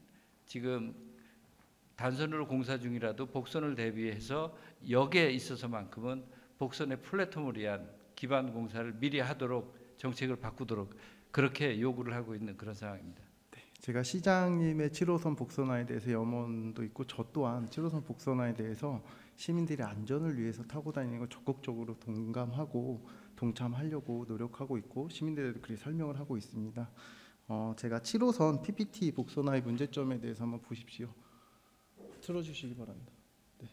지금 단선으로 공사 중이라도 복선을 대비해서 역에 있어서만큼은 복선의 플랫폼을 위한 기반 공사를 미리 하도록 정책을 바꾸도록 그렇게 요구를 하고 있는 그런 상황입니다. 제가 시장님의 7호선 복선화에 대해서 염원도 있고 저 또한 7호선 복선화에 대해서 시민들의 안전을 위해서 타고 다니는 걸 적극적으로 동감하고 동참하려고 노력하고 있고 시민들에도 그렇게 설명을 하고 있습니다. 제가 7호선 PPT 복선화의 문제점에 대해서 한번 보십시오. 틀어주시기 바랍니다. 네.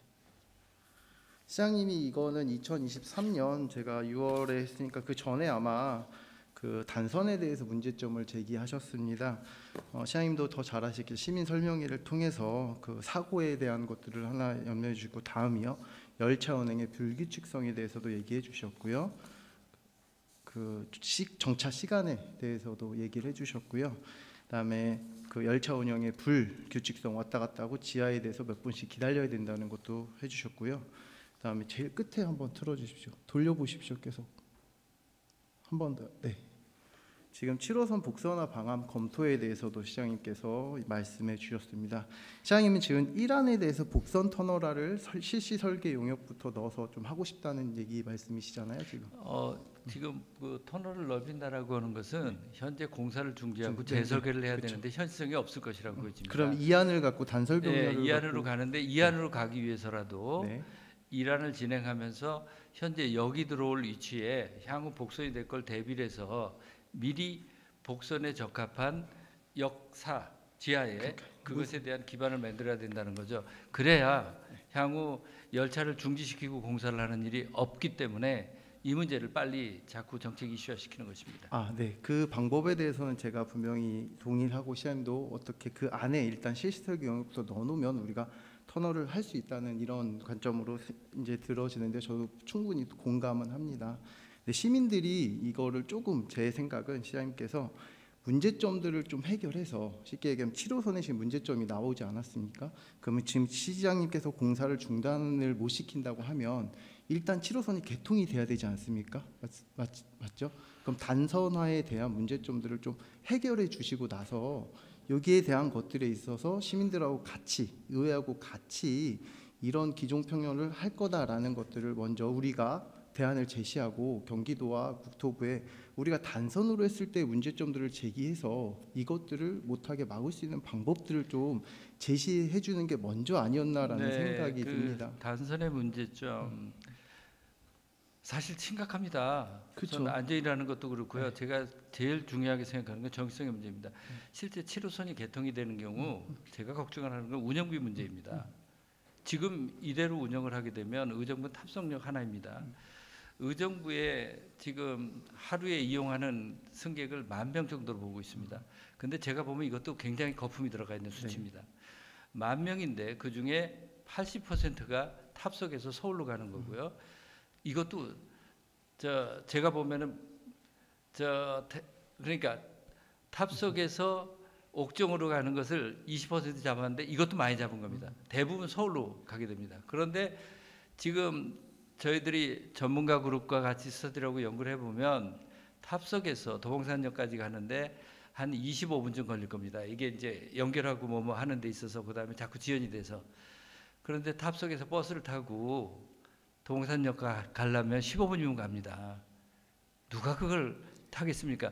시장님이 이거는 2023년 제가 6월에 했으니까 그 전에 아마 그 단선에 대해서 문제점을 제기하셨습니다. 시장님도 더 잘 아시겠지만 시민 설명회를 통해서 그 사고에 대한 것들을 하나 염려해 주시고 다음이요. 열차 운행의 불규칙성에 대해서도 얘기해 주셨고요. 그 정차 시간에 대해서도 얘기를 해 주셨고요. 그다음에 그 열차 운영의 불규칙성 왔다 갔다 하고 지하에 대해서 몇 분씩 기다려야 된다는 것도 해 주셨고요. 그다음에 제일 끝에 한번 틀어 주십시오. 돌려 보십시오. 계속. 한 번 더. 네. 지금 7호선 복선화 방안 검토에 대해서도 시장님께서 말씀해 주셨습니다. 시장님은 지금 1안에 대해서 복선 터널화를 실시 설계 용역부터 넣어서 좀 하고 싶다는 얘기 말씀이시잖아요, 지금. 지금 그 터널을 넓힌다라고 하는 것은 현재 공사를 중지하고 네, 재설계를 해야 그렇죠. 되는데 현실성이 없을 것이라고 보여집니다. 그럼 2안을 갖고 단설 네, 병렬을 2안으로 가는데 2안으로 가기 위해서라도 네. 1안을 진행하면서 현재 여기 들어올 위치에 향후 복선이 될 걸 대비를 해서 미리 복선에 적합한 역사 지하에 그것에 대한 기반을 만들어야 된다는 거죠. 그래야 향후 열차를 중지시키고 공사를 하는 일이 없기 때문에 이 문제를 빨리 자꾸 정책 이슈화시키는 것입니다. 네. 그 방법에 대해서는 제가 분명히 동의를 하고 시장님도 어떻게 그 안에 일단 실시설계 용역부터 넣어놓으면 우리가 터널을 할 수 있다는 이런 관점으로 이제 들어지는데 저도 충분히 공감은 합니다. 근데 시민들이 이거를 조금 제 생각은 시장님께서 문제점들을 좀 해결해서 쉽게 얘기하면 7호선에 지금 문제점이 나오지 않았습니까? 그러면 지금 시장님께서 공사를 중단을 못 시킨다고 하면 일단 7호선이 개통이 돼야 되지 않습니까? 맞죠? 그럼 단선화에 대한 문제점들을 좀 해결해 주시고 나서 여기에 대한 것들에 있어서 시민들하고 같이 의회하고 같이 이런 기존 평형을 할 거다라는 것들을 먼저 우리가 대안을 제시하고 경기도와 국토부에 우리가 단선으로 했을 때 문제점들을 제기해서 이것들을 못하게 막을 수 있는 방법들을 좀 제시해 주는 게 먼저 아니었나라는 생각이 듭니다. 단선의 문제점 사실 심각합니다. 그쵸. 저는 안전이라는 것도 그렇고요. 제가 제일 중요하게 생각하는 건 정치성의 문제입니다. 실제 7호선이 개통이 되는 경우 제가 걱정하는 건 운영비 문제입니다. 지금 이대로 운영을 하게 되면 의정부 탑승역 하나입니다. 의정부에 지금 하루에 이용하는 승객을 10,000명 정도로 보고 있습니다. 근데 제가 보면 이것도 굉장히 거품이 들어가 있는 수치입니다. 10,000명인데 그중에 80%가 탑석해서 서울로 가는 거고요. 이것도 제가 보면은 그러니까 탑석에서 옥정으로 가는 것을 20% 잡았는데 이것도 많이 잡은 겁니다. 대부분 서울로 가게 됩니다. 그런데 지금 저희들이 전문가 그룹과 같이 스터디라고 연구를 해보면 탑석에서 도봉산역까지 가는데 한 25분쯤 걸릴 겁니다. 이게 이제 연결하고 뭐 하는 데 있어서 그다음에 자꾸 지연이 돼서. 그런데 탑석에서 버스를 타고 도봉산역 가려면 15분이면 갑니다. 누가 그걸 타겠습니까?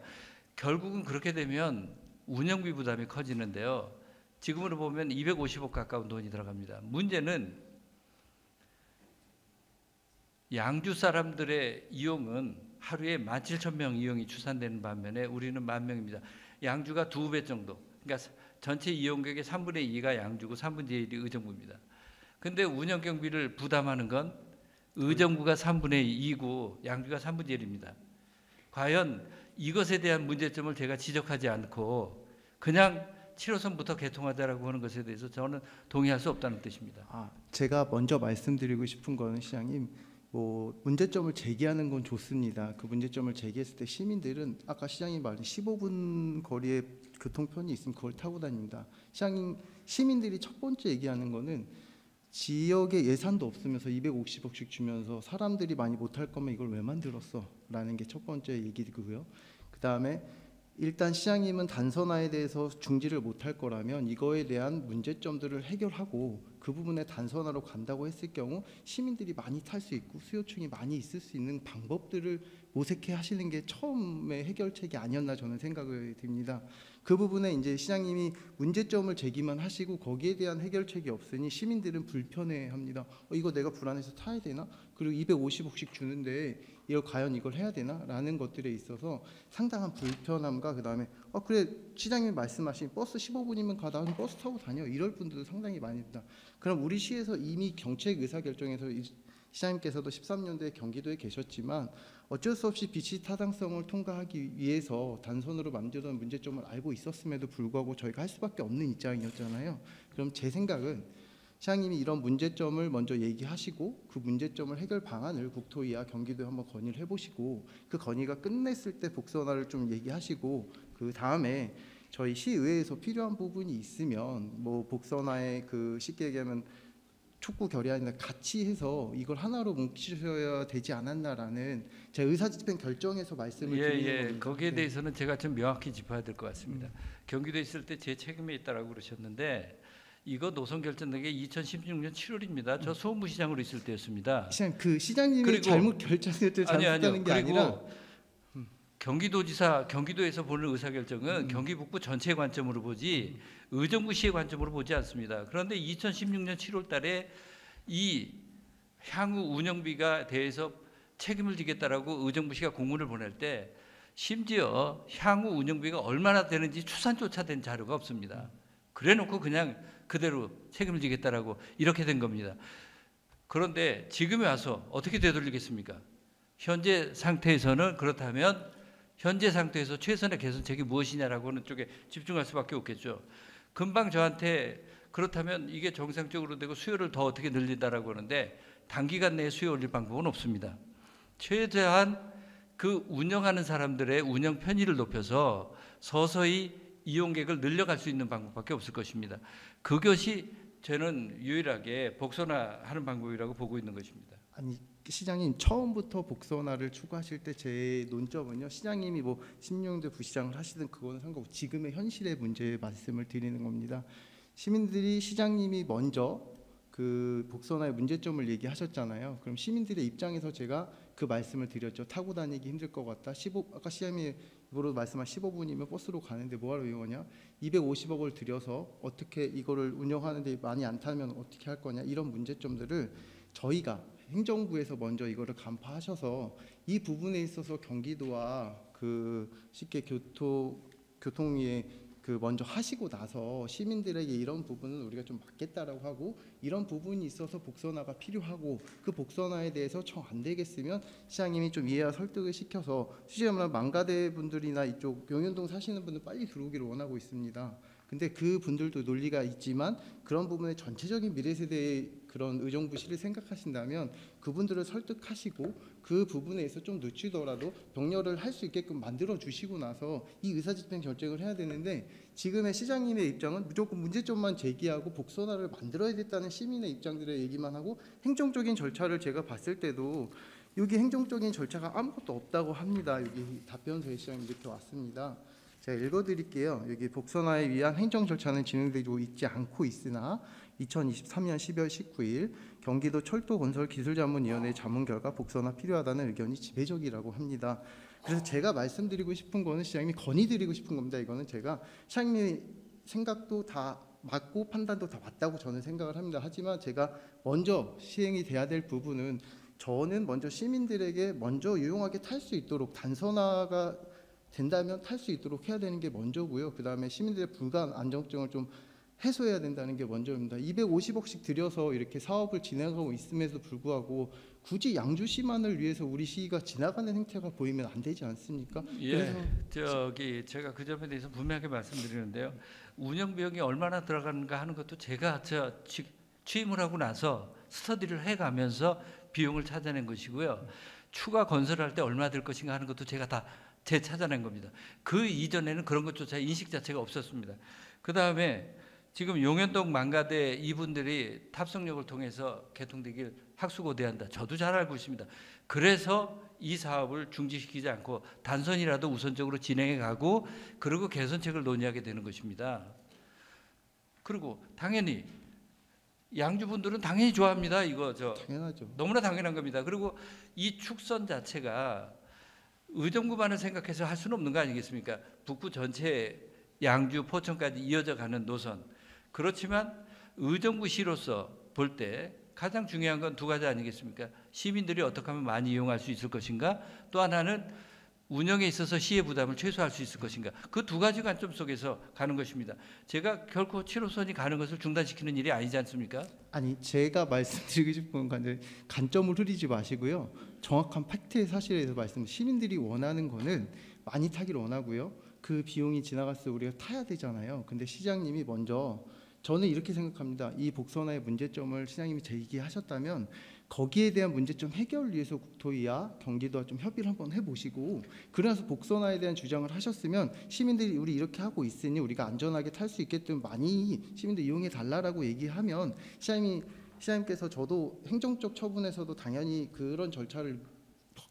결국은 그렇게 되면 운영비 부담이 커지는데요. 지금으로 보면 250억 가까운 돈이 들어갑니다. 문제는 양주 사람들의 이용은 하루에 17,000명 이용이 추산되는 반면에 우리는 10,000명입니다. 양주가 2배 정도. 그러니까 전체 이용객의 3분의 2가 양주고 3분의 1이 의정부입니다. 근데 운영 경비를 부담하는 건 의정부가 3분의 2고 양주가 3분의 1입니다. 과연 이것에 대한 문제점을 제가 지적하지 않고 그냥 7호선부터 개통하자라고 하는 것에 대해서 저는 동의할 수 없다는 뜻입니다. 제가 먼저 말씀드리고 싶은 거는 시장님, 뭐 문제점을 제기하는 건 좋습니다. 그 문제점을 제기했을 때 시민들은 아까 시장님 말한 15분 거리에 교통편이 있으면 그걸 타고 다닙니다. 시장님, 시민들이 첫 번째 얘기하는 거는 지역에 예산도 없으면서 250억씩 주면서 사람들이 많이 못할 거면 이걸 왜 만들었어? 라는 게 첫 번째 얘기고요. 그 다음에 일단 시장님은 단선화에 대해서 중지를 못할 거라면 이거에 대한 문제점들을 해결하고 그 부분에 단선화로 간다고 했을 경우 시민들이 많이 탈 수 있고 수요층이 많이 있을 수 있는 방법들을 모색해 하시는 게 처음에 해결책이 아니었나 저는 생각을 듭니다. 그 부분에 이제 시장님이 문제점을 제기만 하시고 거기에 대한 해결책이 없으니 시민들은 불편해합니다. 이거 내가 불안해서 타야 되나? 그리고 250억씩 주는데 이걸 과연 이걸 해야 되나? 라는 것들에 있어서 상당한 불편함과 그다음에 그래 시장님이 말씀하신 버스 15분이면 가다 버스 타고 다녀 이럴 분들도 상당히 많습니다. 그럼 우리 시에서 이미 정책 의사결정에서 시장님께서도 13년도에 경기도에 계셨지만 어쩔 수 없이 비치타당성을 통과하기 위해서 단선으로 만들던 문제점을 알고 있었음에도 불구하고 저희가 할 수밖에 없는 입장이었잖아요. 그럼 제 생각은 시장님이 이런 문제점을 먼저 얘기하시고 그 문제점을 해결 방안을 국토위와 경기도에 한번 건의를 해보시고 그 건의가 끝냈을 때 복선화를 좀 얘기하시고 그 다음에 저희 시의회에서 필요한 부분이 있으면 뭐 복선화에 그 쉽게 얘기하면 촉구 결의안이나 같이 해서 이걸 하나로 뭉치셔야 되지 않았나라는 제 의사집행 결정에서 말씀을 드리는 겁니다. 거기에 대해서는 제가 좀 명확히 짚어야 될 것 같습니다. 경기도에 있을 때 제 책임에 있다라고 그러셨는데 이거 노선 결정된 게 2016년 7월입니다. 저 소무시장으로 있을 때였습니다. 그 시장님이 잘못 결정했을 때 잘못하는 게 아니라 경기도지사 경기도에서 보는 의사결정은 경기 북부 전체 관점으로 보지 의정부시의 관점으로 보지 않습니다. 그런데 2016년 7월 달에 이 향후 운영비가 대해서 책임을 지겠다라고 의정부시가 공문을 보낼 때 심지어 향후 운영비가 얼마나 되는지 추산조차 된 자료가 없습니다. 그래놓고 그냥 그대로 책임을 지겠다라고 이렇게 된 겁니다. 그런데 지금에 와서 어떻게 되돌리겠습니까? 현재 상태에서는 그렇다면 현재 상태에서 최선의 개선책이 무엇이냐라고 하는 쪽에 집중할 수밖에 없겠죠. 금방 저한테 그렇다면 이게 정상적으로 되고 수요를 더 어떻게 늘린다라고 하는데 단기간 내에 수요 올릴 방법은 없습니다. 최대한 그 운영하는 사람들의 운영 편의를 높여서 서서히 이용객을 늘려갈 수 있는 방법밖에 없을 것입니다. 그것이 저는 유일하게 복선화하는 방법이라고 보고 있는 것입니다. 아니 시장님 처음부터 복선화를 추구하실 때 제 논점은요. 시장님이 뭐 16년도 부시장을 하시든 그거는 상관없고 지금의 현실의 문제에 말씀을 드리는 겁니다. 시민들이 시장님이 먼저 그 복선화의 문제점을 얘기하셨잖아요. 그럼 시민들의 입장에서 제가 그 말씀을 드렸죠. 타고 다니기 힘들 것 같다. 아까 시장님이 입으로 말씀한 15분이면 버스로 가는데 뭐하러 이용하냐? 250억을 들여서 어떻게 이거를 운영하는데 많이 안 타면 어떻게 할 거냐? 이런 문제점들을 저희가 행정부에서 먼저 이거를 간파하셔서 이 부분에 있어서 경기도와 그 쉽게 교통위에 그 먼저 하시고 나서 시민들에게 이런 부분은 우리가 좀 막겠다라고 하고 이런 부분이 있어서 복선화가 필요하고 그 복선화에 대해서 정 안 되겠으면 시장님이 좀 이해와 설득을 시켜서 실제로 망가대 분들이나 이쪽 용현동 사시는 분들 빨리 들어오기를 원하고 있습니다. 근데 그 분들도 논리가 있지만 그런 부분에 전체적인 미래 세대의 그런 의정부시를 생각하신다면 그분들을 설득하시고 그 부분에 있어 좀 늦추더라도 병렬을 할 수 있게끔 만들어 주시고 나서 이 의사집행 결정을 해야 되는데 지금의 시장님의 입장은 무조건 문제점만 제기하고 복선화를 만들어야겠다는 시민의 입장들의 얘기만 하고 행정적인 절차를 제가 봤을 때도 여기 행정적인 절차가 아무것도 없다고 합니다. 여기 답변서에 시장님 이렇게 왔습니다. 제가 읽어드릴게요. 여기 복선화에 위한 행정 절차는 진행되고 있지 않고 있으나 2023년 12월 19일 경기도 철도건설기술자문위원회 자문 결과 복선화 필요하다는 의견이 지배적이라고 합니다. 그래서 제가 말씀드리고 싶은 거는 시장님이 건의드리고 싶은 겁니다. 이거는 제가 시장님의 생각도 다 맞고 판단도 다 맞다고 저는 생각을 합니다. 하지만 제가 먼저 시행이 돼야 될 부분은 저는 먼저 시민들에게 먼저 유용하게 탈 수 있도록 단선화가 된다면 탈 수 있도록 해야 되는 게 먼저고요. 그 다음에 시민들의 불안 안정증을 좀 해소해야 된다는 게 먼저입니다. 250억씩 들여서 이렇게 사업을 진행하고 있음에도 불구하고 굳이 양주시만을 위해서 우리 시가 지나가는 행태가 보이면 안 되지 않습니까? 예, 저기 제가 그 점에 대해서 분명하게 말씀드리는데요. 운영 비용이 얼마나 들어가는가 하는 것도 제가 취임을 하고 나서 스터디를 해가면서 비용을 찾아낸 것이고요. 추가 건설할 때 얼마 들 것인가 하는 것도 제가 다 찾아낸 겁니다. 그 이전에는 그런 것조차 인식 자체가 없었습니다. 그 다음에 지금 용현동 망가대 이분들이 탑승역을 통해서 개통되길 학수고대한다. 저도 잘 알고 있습니다. 그래서 이 사업을 중지시키지 않고 단선이라도 우선적으로 진행해 가고 그리고 개선책을 논의하게 되는 것입니다. 그리고 당연히 양주분들은 당연히 좋아합니다. 이거 당연하죠. 너무나 당연한 겁니다. 그리고 이 축선 자체가 의정부만을 생각해서 할 수는 없는 거 아니겠습니까? 북부 전체 양주 포천까지 이어져 가는 노선. 그렇지만 의정부시로서 볼 때 가장 중요한 건 두 가지 아니겠습니까? 시민들이 어떻게 하면 많이 이용할 수 있을 것인가? 또 하나는 운영에 있어서 시의 부담을 최소화할 수 있을 것인가? 그 두 가지 관점 속에서 가는 것입니다. 제가 결코 7호선이 가는 것을 중단시키는 일이 아니지 않습니까? 아니 제가 말씀드리고 싶은 건 관점을 흐리지 마시고요. 정확한 팩트의 사실에 대해서 말씀. 시민들이 원하는 거는 많이 타기를 원하고요. 그 비용이 지나갔을 때 우리가 타야 되잖아요. 근데 시장님이 먼저 저는 이렇게 생각합니다. 이 복선화의 문제점을 시장님이 제기하셨다면 거기에 대한 문제점 해결을 위해서 국토위와 경기도와 좀 협의를 한번 해보시고 그래서 복선화에 대한 주장을 하셨으면 시민들이 우리 이렇게 하고 있으니 우리가 안전하게 탈 수 있게끔 많이 시민들 이용해 달라라고 얘기하면 시장님께서 저도 행정적 처분에서도 당연히 그런 절차를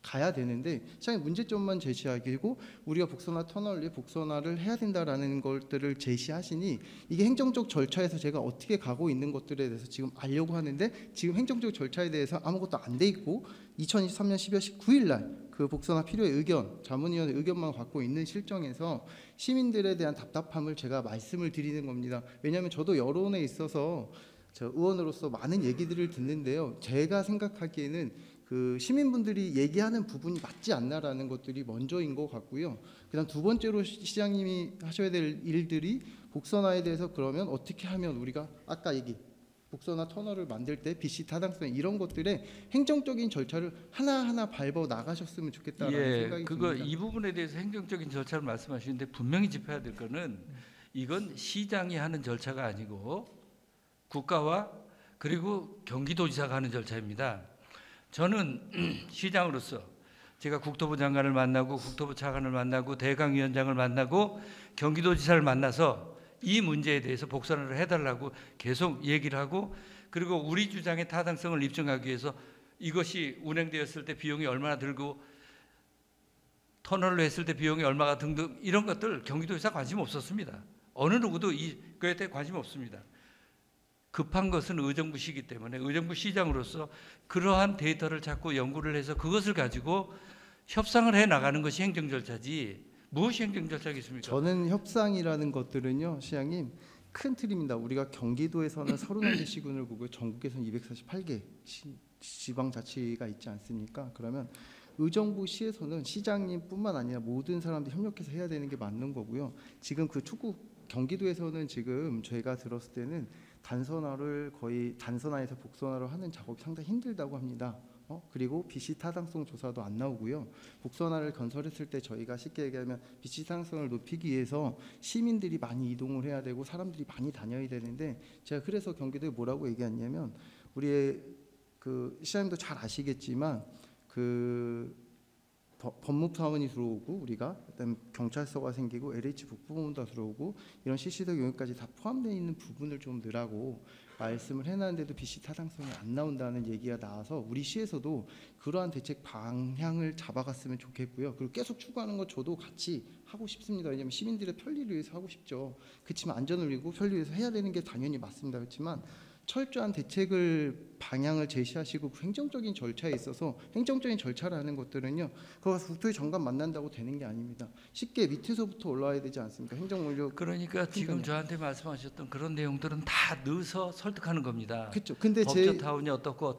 가야 되는데 시장님 문제점만 제시하기고 우리가 복선화 터널 위에 복선화를 해야 된다라는 것들을 제시하시니 이게 행정적 절차에서 제가 어떻게 가고 있는 것들에 대해서 지금 알려고 하는데 지금 행정적 절차에 대해서 아무것도 안 돼 있고 2023년 12월 19일 날 그 복선화 필요의 의견 자문위원회 의견만 갖고 있는 실정에서 시민들에 대한 답답함을 제가 말씀을 드리는 겁니다. 왜냐하면 저도 여론에 있어서 저 의원으로서 많은 얘기들을 듣는데요. 제가 생각하기에는 그 시민분들이 얘기하는 부분이 맞지 않나라는 것들이 먼저인 것 같고요. 그다음 두 번째로 시장님이 하셔야 될 일들이 복선화에 대해서 그러면 어떻게 하면 우리가 아까 복선화 터널을 만들 때 BC 타당성 이런 것들의 행정적인 절차를 하나하나 밟아 나가셨으면 좋겠다라는 생각이 듭니다. 이 부분에 대해서 행정적인 절차를 말씀하시는데 분명히 짚어야 될 거는 이건 시장이 하는 절차가 아니고 국가와 그리고 경기도지사가 하는 절차입니다. 저는 시장으로서 제가 국토부 장관을 만나고 국토부 차관을 만나고 대강위원장을 만나고 경기도지사를 만나서 이 문제에 대해서 복선화를 해달라고 계속 얘기를 하고 그리고 우리 주장의 타당성을 입증하기 위해서 이것이 운행되었을 때 비용이 얼마나 들고 터널로 했을 때 비용이 얼마가 등등 이런 것들 경기도지사 관심 없었습니다. 어느 누구도 이거에 대해 관심 없습니다. 급한 것은 의정부시기 때문에 의정부 시장으로서 그러한 데이터를 찾고 연구를 해서 그것을 가지고 협상을 해 나가는 것이 행정 절차지 무엇이 행정 절차겠습니까? 저는 협상이라는 것들은요, 시장님 큰 틀입니다. 우리가 경기도에서는 31개 시군을 보고 전국에서는 248개 지방자치가 있지 않습니까? 그러면 의정부시에서는 시장님뿐만 아니라 모든 사람들이 협력해서 해야 되는 게 맞는 거고요. 지금 그 경기도에서는 지금 저희가 들었을 때는 단선화를 거의 단선화에서 복선화를 하는 작업이 상당히 힘들다고 합니다. 그리고 BC 타당성 조사도 안 나오고요. 복선화를 건설했을 때 저희가 쉽게 얘기하면 BC 타당성을 높이기 위해서 시민들이 많이 이동을 해야 되고 사람들이 많이 다녀야 되는데 제가 그래서 경기도에 뭐라고 얘기했냐면 우리의 그 시장님도 잘 아시겠지만 그 법무사원이 들어오고 우리가 그다음 경찰서가 생기고 LH 북부본부가 들어오고 이런 실시적 용역까지 다 포함되어 있는 부분을 좀 넣으라고 말씀을 해놨는데도 BC 타당성이 안 나온다는 얘기가 나와서 우리 시에서도 그러한 대책 방향을 잡아갔으면 좋겠고요. 그리고 계속 추구하는 것 저도 같이 하고 싶습니다. 왜냐하면 시민들의 편리를 위해서 하고 싶죠. 그렇지만 안전을 위하고 편리를 위해서 해야 되는 게 당연히 맞습니다. 그렇지만 철저한 대책을 방향을 제시하시고 그 행정적인 절차에 있어서 행정적인 절차라는 것들은요, 그거 국토위 장관 만난다고 되는 게 아닙니다. 쉽게 밑에서부터 올라와야 되지 않습니까? 행정원료. 그러니까 지금 저한테 말씀하셨던 그런 내용들은 다 넣어서 설득하는 겁니다. 그렇죠. 근데 법조타운이 어떻고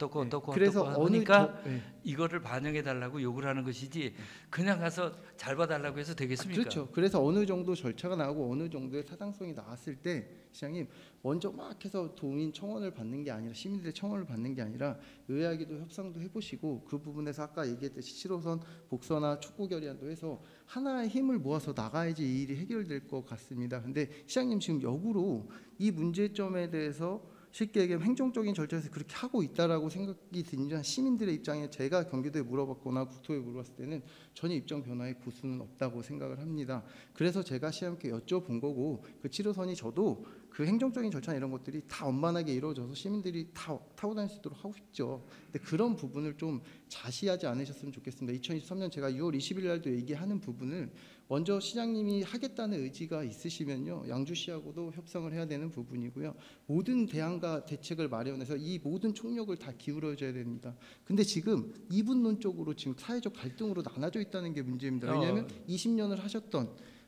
그래서 하니까 이거를 반영해 달라고 요구를 하는 것이지 그냥 가서 잘 봐달라고 해서 되겠습니까? 그렇죠. 그래서 어느 정도 절차가 나오고 어느 정도의 타당성이 나왔을 때 시장님 먼저 막 해서 도민 청원을 받는 게 아니라 시민들의 청원을 받는 게 아니라 의회하기도 협상도 해보시고 그 부분에서 아까 얘기했듯이 7호선 복선화 촉구 결의안도 해서 하나의 힘을 모아서 나가야지 이 일이 해결될 것 같습니다. 근데 시장님 지금 역으로 이 문제점에 대해서 쉽게 얘기하면 행정적인 절차에서 그렇게 하고 있다라고 생각이 드는 시민들의 입장에 제가 경기도에 물어봤거나 국토에 물어봤을 때는 전혀 입장 변화의 고수는 없다고 생각을 합니다. 그래서 제가 시장님께 여쭤본 거고 그 7호선이 저도 그 행정적인 절차나 이런 것들이 다 원만하게 이루어져서 시민들이 다 타고 다닐 수 있도록 하고 싶죠. 근데 그런 부분을 좀 자시하지 않으셨으면 좋겠습니다. 2023년 제가 6월 20일 날도 얘기하는 부분을 먼저 시장님이 하겠다는 의지가 있으시면요, 양주시하고도 협상을 해야 되는 부분이고요. 모든 대안과 대책을 마련해서 이 모든 총력을 다 기울여줘야 됩니다. 근데 지금 이분론적으로 지금 사회적 갈등으로 나눠져 있다는 게 문제입니다. 왜냐하면 20년을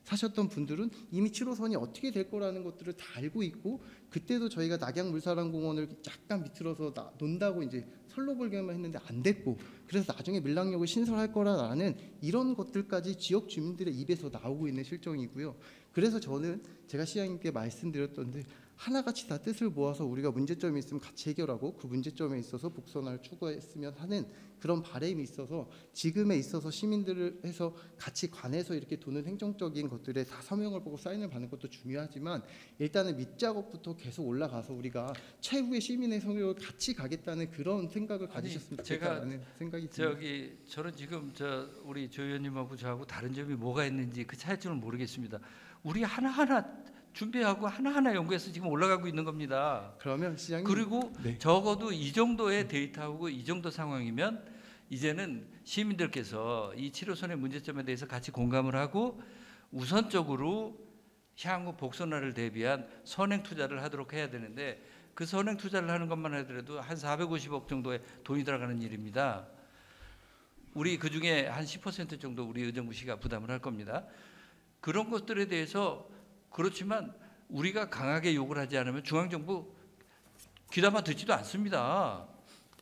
사셨던 분들은 이미 7호선이 어떻게 될 거라는 것들을 다 알고 있고, 그때도 저희가 낙양물사랑공원을 약간 비틀어서 논다고 이제 선로벌개만 했는데 안 됐고, 그래서 나중에 밀락역을 신설할 거라는 이런 것들까지 지역 주민들의 입에서 나오고 있는 실정이고요. 그래서 저는 제가 시장님께 말씀드렸던데 하나같이 다 뜻을 모아서 우리가 문제점이 있으면 같이 해결하고 그 문제점에 있어서 복선화를 추구했으면 하는 그런 바람이 있어서 지금에 있어서 시민들을 해서 같이 관해서 이렇게 도는 행정적인 것들에 다 서명을 보고 사인을 받는 것도 중요하지만 일단은 밑작업부터 계속 올라가서 우리가 최후의 시민의 성격을 같이 가겠다는 그런 생각을 가지셨으면 좋겠다는 생각이 듭니다. 저는 지금 우리 조 의원님하고 저하고 다른 점이 뭐가 있는지 그 차이점을 모르겠습니다. 우리 하나하나 준비하고 하나하나 연구해서 지금 올라가고 있는 겁니다. 그러면 시장님, 그리고 적어도 이 정도의 데이터하고 이 정도 상황이면 이제는 시민들께서 이 7호선의 문제점에 대해서 같이 공감을 하고 우선적으로 향후 복선화를 대비한 선행 투자를 하도록 해야 되는데 그 선행 투자를 하는 것만 하더라도 한 450억 정도의 돈이 들어가는 일입니다. 우리 그중에 한 10% 정도 우리 의정부시가 부담을 할 겁니다. 그런 것들에 대해서 그렇지만 우리가 강하게 욕을 하지 않으면 중앙정부 귀담아 듣지도 않습니다.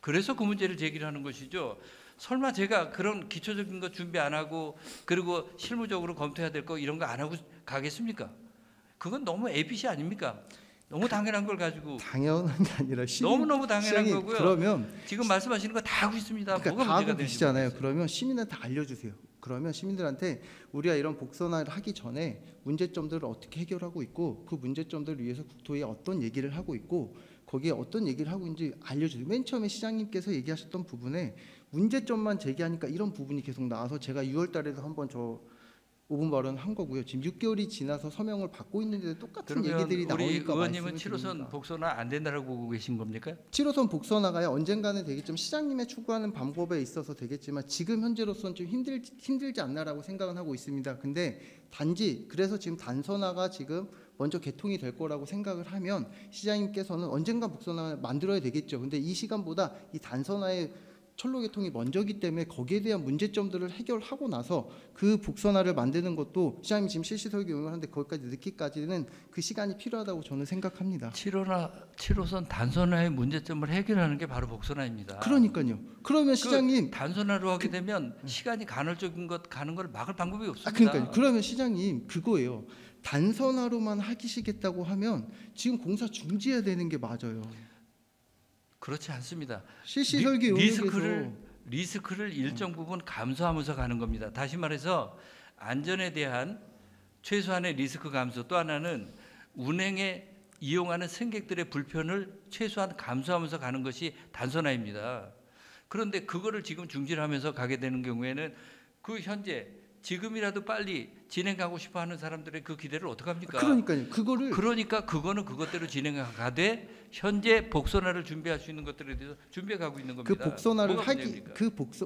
그래서 그 문제를 제기를 하는 것이죠. 설마 제가 그런 기초적인 거 준비 안 하고 그리고 실무적으로 검토해야 될 거 이런 거 안 하고 가겠습니까? 그건 너무 ABC 아닙니까? 너무 당연한 걸 가지고. 당연한 게 아니라 너무너무 당연한 거고요. 그러면 지금 말씀하시는 거 다 하고 있습니다. 그러니까 뭐가 다 문제가 하고 되는지 계시잖아요. 모르겠어요. 그러면 시민한테 알려주세요. 그러면 시민들한테 우리가 이런 복선화를 하기 전에 문제점들을 어떻게 해결하고 있고 그 문제점들을 위해서 국토위에 어떤 얘기를 하고 있고 거기에 어떤 얘기를 하고 있는지 알려주세요. 맨 처음에 시장님께서 얘기하셨던 부분에 문제점만 제기하니까 이런 부분이 계속 나와서 제가 6월 달에도 한번 5분 발언 한 거고요. 지금 6개월이 지나서 서명을 받고 있는데 똑같은 얘기들이 우리 나오니까 의원님은 말씀을 7호선 드립니다. 복선화 안 된다라고 보고 계신 겁니까? 7호선 복선화가요 언젠가는 되겠지만 시장님의 추구하는 방법에 있어서 되겠지만 지금 현재로서는 좀 힘들지 않나라고 생각은 하고 있습니다. 근데 단지 그래서 지금 단선화가 지금 먼저 개통이 될 거라고 생각을 하면 시장님께서는 언젠가 복선화 만들어야 되겠죠. 근데 이 시간보다 이 단선화의 철로 개통이 먼저기 때문에 거기에 대한 문제점들을 해결하고 나서 그 복선화를 만드는 것도 시장님 지금 실시설계 운영하는데 거기까지 늦기까지는 그 시간이 필요하다고 저는 생각합니다. 7호선 단선화의 문제점을 해결하는 게 바로 복선화입니다. 그러니까요. 그러면 시장님 단선화로 하게 되면 시간이 간헐적인 것 가는 걸 막을 방법이 없습니다. 그러니까요. 그러면 시장님 그거예요. 단선화로만 하시겠다고 하면 지금 공사 중지해야 되는 게 맞아요. 그렇지 않습니다. 실시설계 리스크를 일정 부분 감소하면서 가는 겁니다. 다시 말해서 안전에 대한 최소한의 리스크 감소, 또 하나는 운행에 이용하는 승객들의 불편을 최소한 감소하면서 가는 것이 단선화입니다. 그런데 그거를 지금 중지하면서 가게 되는 경우에는 그 현재 지금이라도 빨리 진행하고 싶어하는 사람들의 그 기대를 어떡합니까? 그러니까요. 그러니까 그거는 그것대로 진행하되 현재 복선화를 준비할 수 있는 것들에 대해서 준비해가고 있는 겁니다. 그 복선화를 뭐가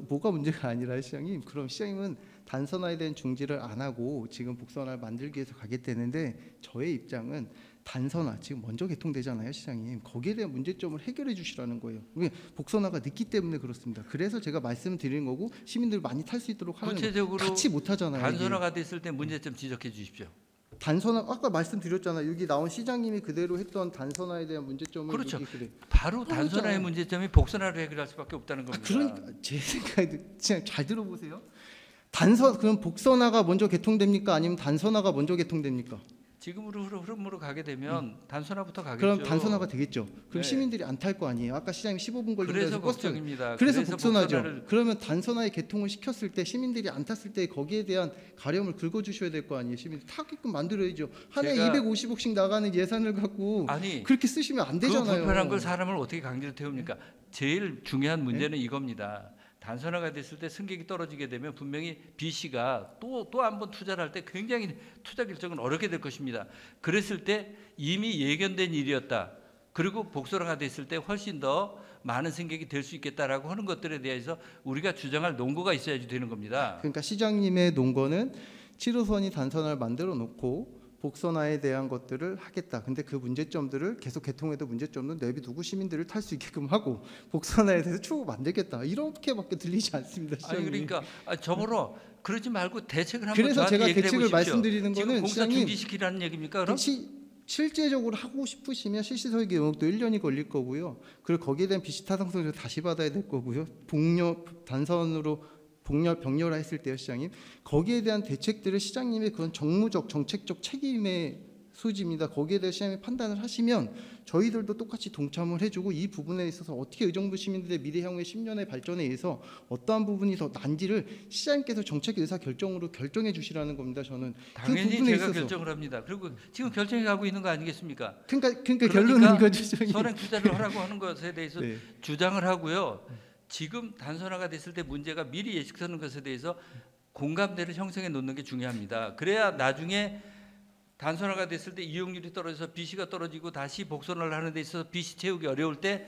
뭐가 문제가 아니라 시장님, 그럼 시장님은 단선화에 대한 중지를 안 하고 지금 복선화를 만들기 위해서 가겠다는데 저의 입장은 단선화 지금 먼저 개통되잖아요, 시장님. 거기에 대한 문제점을 해결해 주시라는 거예요. 복선화가 늦기 때문에 그렇습니다. 그래서 제가 말씀드리는 거고 시민들 많이 탈 수 있도록 하는 구체적으로 거. 같이 못 하잖아요. 단선화가 됐을 때 문제점 지적해 주십시오. 단선화 아까 말씀드렸잖아요. 여기 나온 시장님이 그대로 했던 단선화에 대한 문제점을 그렇죠. 여기 그래. 바로 단선화의 문제점이 복선화를 해결할 수밖에 없다는 겁니다. 그러니까 제 생각에 그냥 잘 들어보세요. 그럼 복선화가 먼저 개통됩니까? 아니면 단선화가 먼저 개통됩니까? 지금으로 흐름으로 가게 되면 단선화부터 가겠죠. 그럼 단선화가 되겠죠. 그럼 네. 시민들이 안 탈 거 아니에요. 아까 시장님 15분 걸린다 그래서 해서 버스 걱정입니다. 그래서 복선화죠. 복선화를- 그러면 단선화에 개통을 시켰을 때 시민들이 안 탔을 때 거기에 대한 가려움을 긁어주셔야 될 거 아니에요. 시민들 타게끔 만들어야죠. 한 해 제가- 250억씩 나가는 예산을 갖고 아니 그렇게 쓰시면 안 그 되잖아요. 불편한 걸 사람을 어떻게 강제로 태웁니까? 제일 중요한 네? 문제는 이겁니다. 단선화가 됐을 때 승객이 떨어지게 되면 분명히 B 씨가 또 한 번 투자를 할 때 굉장히 투자 결정은 어렵게 될 것입니다. 그랬을 때 이미 예견된 일이었다. 그리고 복선화가 됐을 때 훨씬 더 많은 승객이 될 수 있겠다라고 하는 것들에 대해서 우리가 주장할 논거가 있어야지 되는 겁니다. 그러니까 시장님의 논거는 7호선이 단선화를 만들어 놓고 복선화에 대한 것들을 하겠다. 근데 그 문제점들을 계속 개통해도 문제점은 내비두고 시민들을 탈 수 있게끔 하고 복선화에 대해서 추후 만들겠다. 이렇게밖에 들리지 않습니다. 아니 시장님. 그러니까 저보러 그러지 말고 대책을 한번 그래서 저한테 제가 얘기를 대책을 해보십시오. 말씀드리는 지금 거는 공사 시장님 중지시키라는 얘기입니까? 그럼? 실제적으로 하고 싶으시면 실시설계 영역도 1년이 걸릴 거고요. 그리고 거기에 대한 비시 타당성을 다시 받아야 될 거고요. 단선으로 병렬화 했을 때요, 시장님. 거기에 대한 대책들을 시장님의 그런 정무적, 정책적 책임의 소지입니다. 거기에 대해 시장님이 판단을 하시면 저희들도 똑같이 동참을 해주고 이 부분에 있어서 어떻게 의정부 시민들의 미래 향후의 10년의 발전에 의해서 어떠한 부분이 더 난지를 시장님께서 정책 의사 결정으로 결정해 주시라는 겁니다. 저는 당연히 그 부분에 제가 있어서 결정을 합니다. 그리고 지금 결정해 가고 있는 거 아니겠습니까? 그러니까 그러니까 결론은 이거죠, 시장님. 선행 투자를 하라고 하는 것에 대해서 네. 주장을 하고요. 지금 단선화가 됐을 때 문제가 미리 예측하는 것에 대해서 공감대를 형성해 놓는 게 중요합니다. 그래야 나중에 단선화가 됐을 때 이용률이 떨어져서 BC가 떨어지고 다시 복선화를 하는 데 있어서 BC 채우기 어려울 때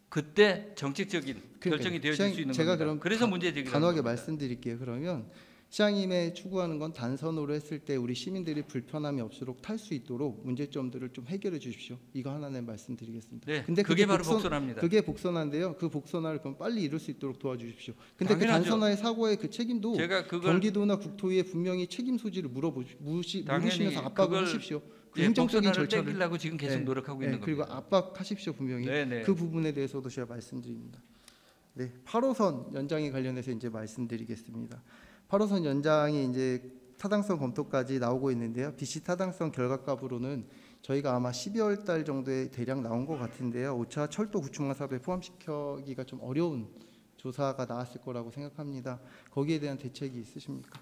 그때 정책적인 결정이 되어질 수 있는 제가 겁니다. 그럼 그래서 문제 제기를 단호하게 합니다. 말씀드릴게요. 그러면 시장님의 추구하는 건 단선으로 했을 때 우리 시민들이 불편함이 없도록 탈 수 있도록 문제점들을 좀 해결해 주십시오. 이거 하나는 말씀드리겠습니다. 네, 근데 그게 바로 복선화입니다. 그게 복선화인데요. 그 복선화를 그럼 빨리 이룰 수 있도록 도와주십시오. 근데 그 당연하죠. 단선화의 사고의 그 책임도 제가 그걸 경기도나 국토위에 분명히 책임 소지를 물으시면서 당연히 압박을 그걸 하십시오. 그 예, 행정적인 복선화를 절차를 땡기려고 지금 계속 네, 노력하고 네, 있는 그리고 겁니다. 압박하십시오 분명히. 네네. 그 부분에 대해서도 제가 말씀드립니다. 네, 8호선 연장에 관련해서 이제 말씀드리겠습니다. 8호선 연장이 이제 타당성 검토까지 나오고 있는데요. BC 타당성 결과값으로는 저희가 아마 12월 달 정도에 대략 나온 것 같은데요. 5차 철도 구축망 사업에 포함시키기가 좀 어려운 조사가 나왔을 거라고 생각합니다. 거기에 대한 대책이 있으십니까?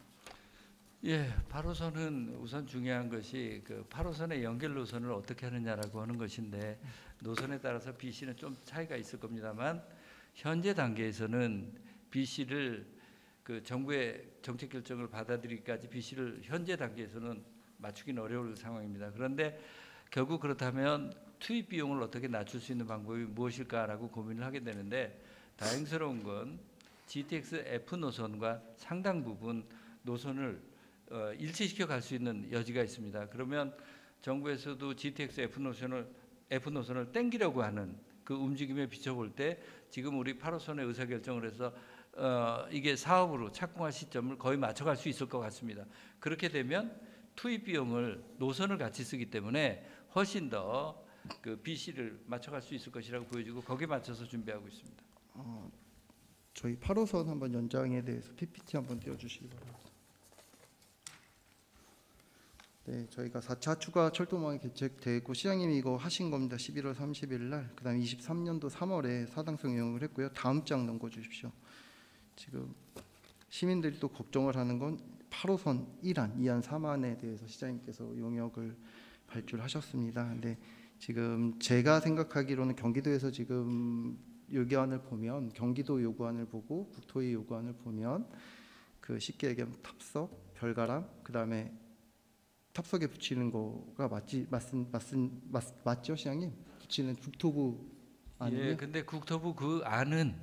예, 8호선은 우선 중요한 것이 그 8호선의 연결 노선을 어떻게 하느냐라고 하는 것인데 노선에 따라서 BC는 좀 차이가 있을 겁니다만 현재 단계에서는 BC를 그 정부의 정책 결정을 받아들이기까지 BC를 현재 단계에서는 맞추기는 어려울 상황입니다. 그런데 결국 그렇다면 투입 비용을 어떻게 낮출 수 있는 방법이 무엇일까라고 고민을 하게 되는데 다행스러운 건 GTX F 노선과 상당 부분 노선을 일치시켜 갈 수 있는 여지가 있습니다. 그러면 정부에서도 GTX F 노선을 땡기려고 하는 그 움직임에 비춰볼 때 지금 우리 8호선의 의사결정을 해서 이게 사업으로 착공할 시점을 거의 맞춰갈 수 있을 것 같습니다. 그렇게 되면 투입 비용을 노선을 같이 쓰기 때문에 훨씬 더 그 BC를 맞춰갈 수 있을 것이라고 보여지고 거기에 맞춰서 준비하고 있습니다. 저희 8호선 한번 연장에 대해서 PPT 한번 띄워주시기 바랍니다. 네, 저희가 4차 추가 철도망이 개책되고 시장님이 이거 하신 겁니다. 11월 30일 날. 그다음에 23년도 3월에 사당성 용역을 했고요. 다음 장 넘겨 주십시오. 지금 시민들이 또 걱정을 하는 건 8호선 1안, 2안, 3안에 대해서 시장님께서 용역을 발주하셨습니다. 근데 지금 제가 생각하기로는 경기도에서 지금 요구안을 보면 경기도 요구안을 보고 국토위 요구안을 보면 그 쉽게 얘기하면 탑석, 별가람, 그다음에 탑석에 붙이는 거가 맞죠, 시장님? 붙이는 국토부 안이요? 예, 근데 국토부 그 안은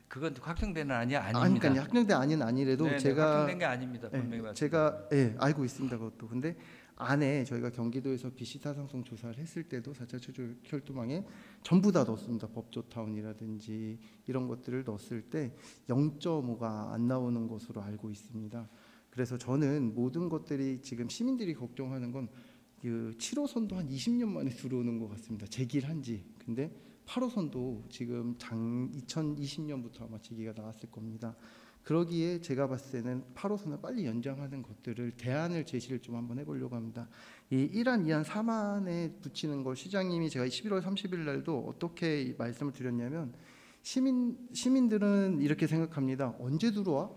그건 확정된 안이 아닙니다. 그러니까 확정된 안은 아니래도 네네, 제가 확정된 게 아닙니다. 분명히 말씀. 제가 알고 있습니다. 그것도. 근데 안에 저희가 경기도에서 BC 타당성 조사를 했을 때도 4차 철도망에 전부 다 넣었습니다. 법조타운이라든지 이런 것들을 넣었을 때 0.5가 안 나오는 것으로 알고 있습니다. 그래서 저는 모든 것들이 지금 시민들이 걱정하는 건 그 7호선도 한 20년 만에 들어오는 것 같습니다. 재기를 지. 근데 8호선도 지금 2020년부터 아마 재기가 나왔을 겁니다. 그러기에 제가 봤을 때는 8호선을 빨리 연장하는 것들을 대안을 제시를 좀 한번 해보려고 합니다. 이 1안, 2안, 3안에 붙이는 걸 시장님이 제가 11월 30일 날도 어떻게 말씀을 드렸냐면 시민들은 이렇게 생각합니다. 언제 들어와?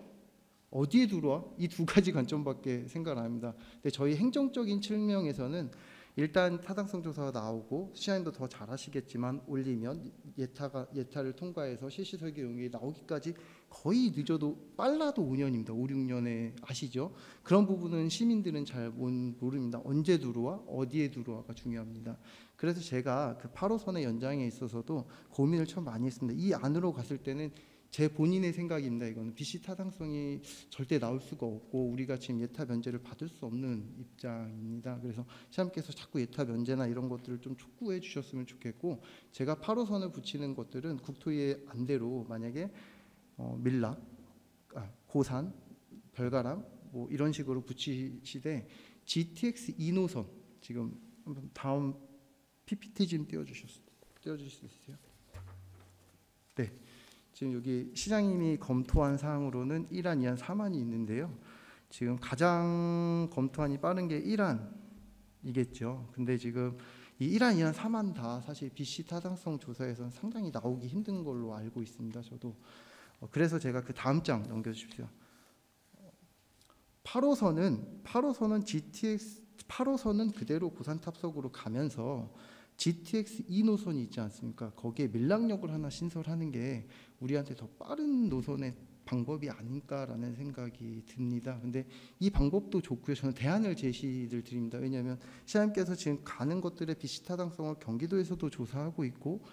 어디에 들어와? 이 두 가지 관점밖에 생각 안 합니다. 근데 저희 행정적인 측면에서는 일단 타당성 조사가 나오고 시장님도 더 잘 아시겠지만 올리면 예타를 통과해서 실시 설계 용역이 나오기까지 거의 늦어도 빨라도 5년입니다. 5, 6년에 아시죠? 그런 부분은 시민들은 잘 모릅니다. 언제 들어와? 어디에 들어와가 중요합니다. 그래서 제가 그 8호선의 연장에 있어서도 고민을 참 많이 했습니다. 이 안으로 갔을 때는 제 본인의 생각입니다. 이거는 BC 타당성이 절대 나올 수가 없고 우리가 지금 예타 면제를 받을 수 없는 입장입니다. 그래서 시장님께서 자꾸 예타 면제나 이런 것들을 좀 촉구해 주셨으면 좋겠고, 제가 8호선을 붙이는 것들은 국토위의 안대로 만약에 밀락, 고산, 별가람 뭐 이런 식으로 붙이시되 GTX 2노선 지금 한번 다음 PPT 좀 띄워주실 수 있으세요? 네. 지금 여기 시장님이 검토한 사항으로는 1안, 2안, 3안이 있는데요. 지금 가장 검토안이 빠른 게 1안이겠죠. 근데 지금 이 1안, 2안, 3안 다 사실 BC 타당성 조사에서는 상당히 나오기 힘든 걸로 알고 있습니다. 저도. 그래서 제가 그 다음 장 넘겨주십시오. 8호선은 GTX 8호선은 그대로 고산탑석으로 가면서 GTX 2노선이 있지 않습니까? 거기에 밀락역을 하나 신설하는 게 우리한테 더 빠른 노선의 방법이 아닐까라는 생각이 듭니다. 근데 이 방법도 좋고요. 저는 대안을 제시를 드립니다. 왜냐하면 시장님께서 지금 가는 것들의 BC 타당성을 경기도에서도 조사하고 있고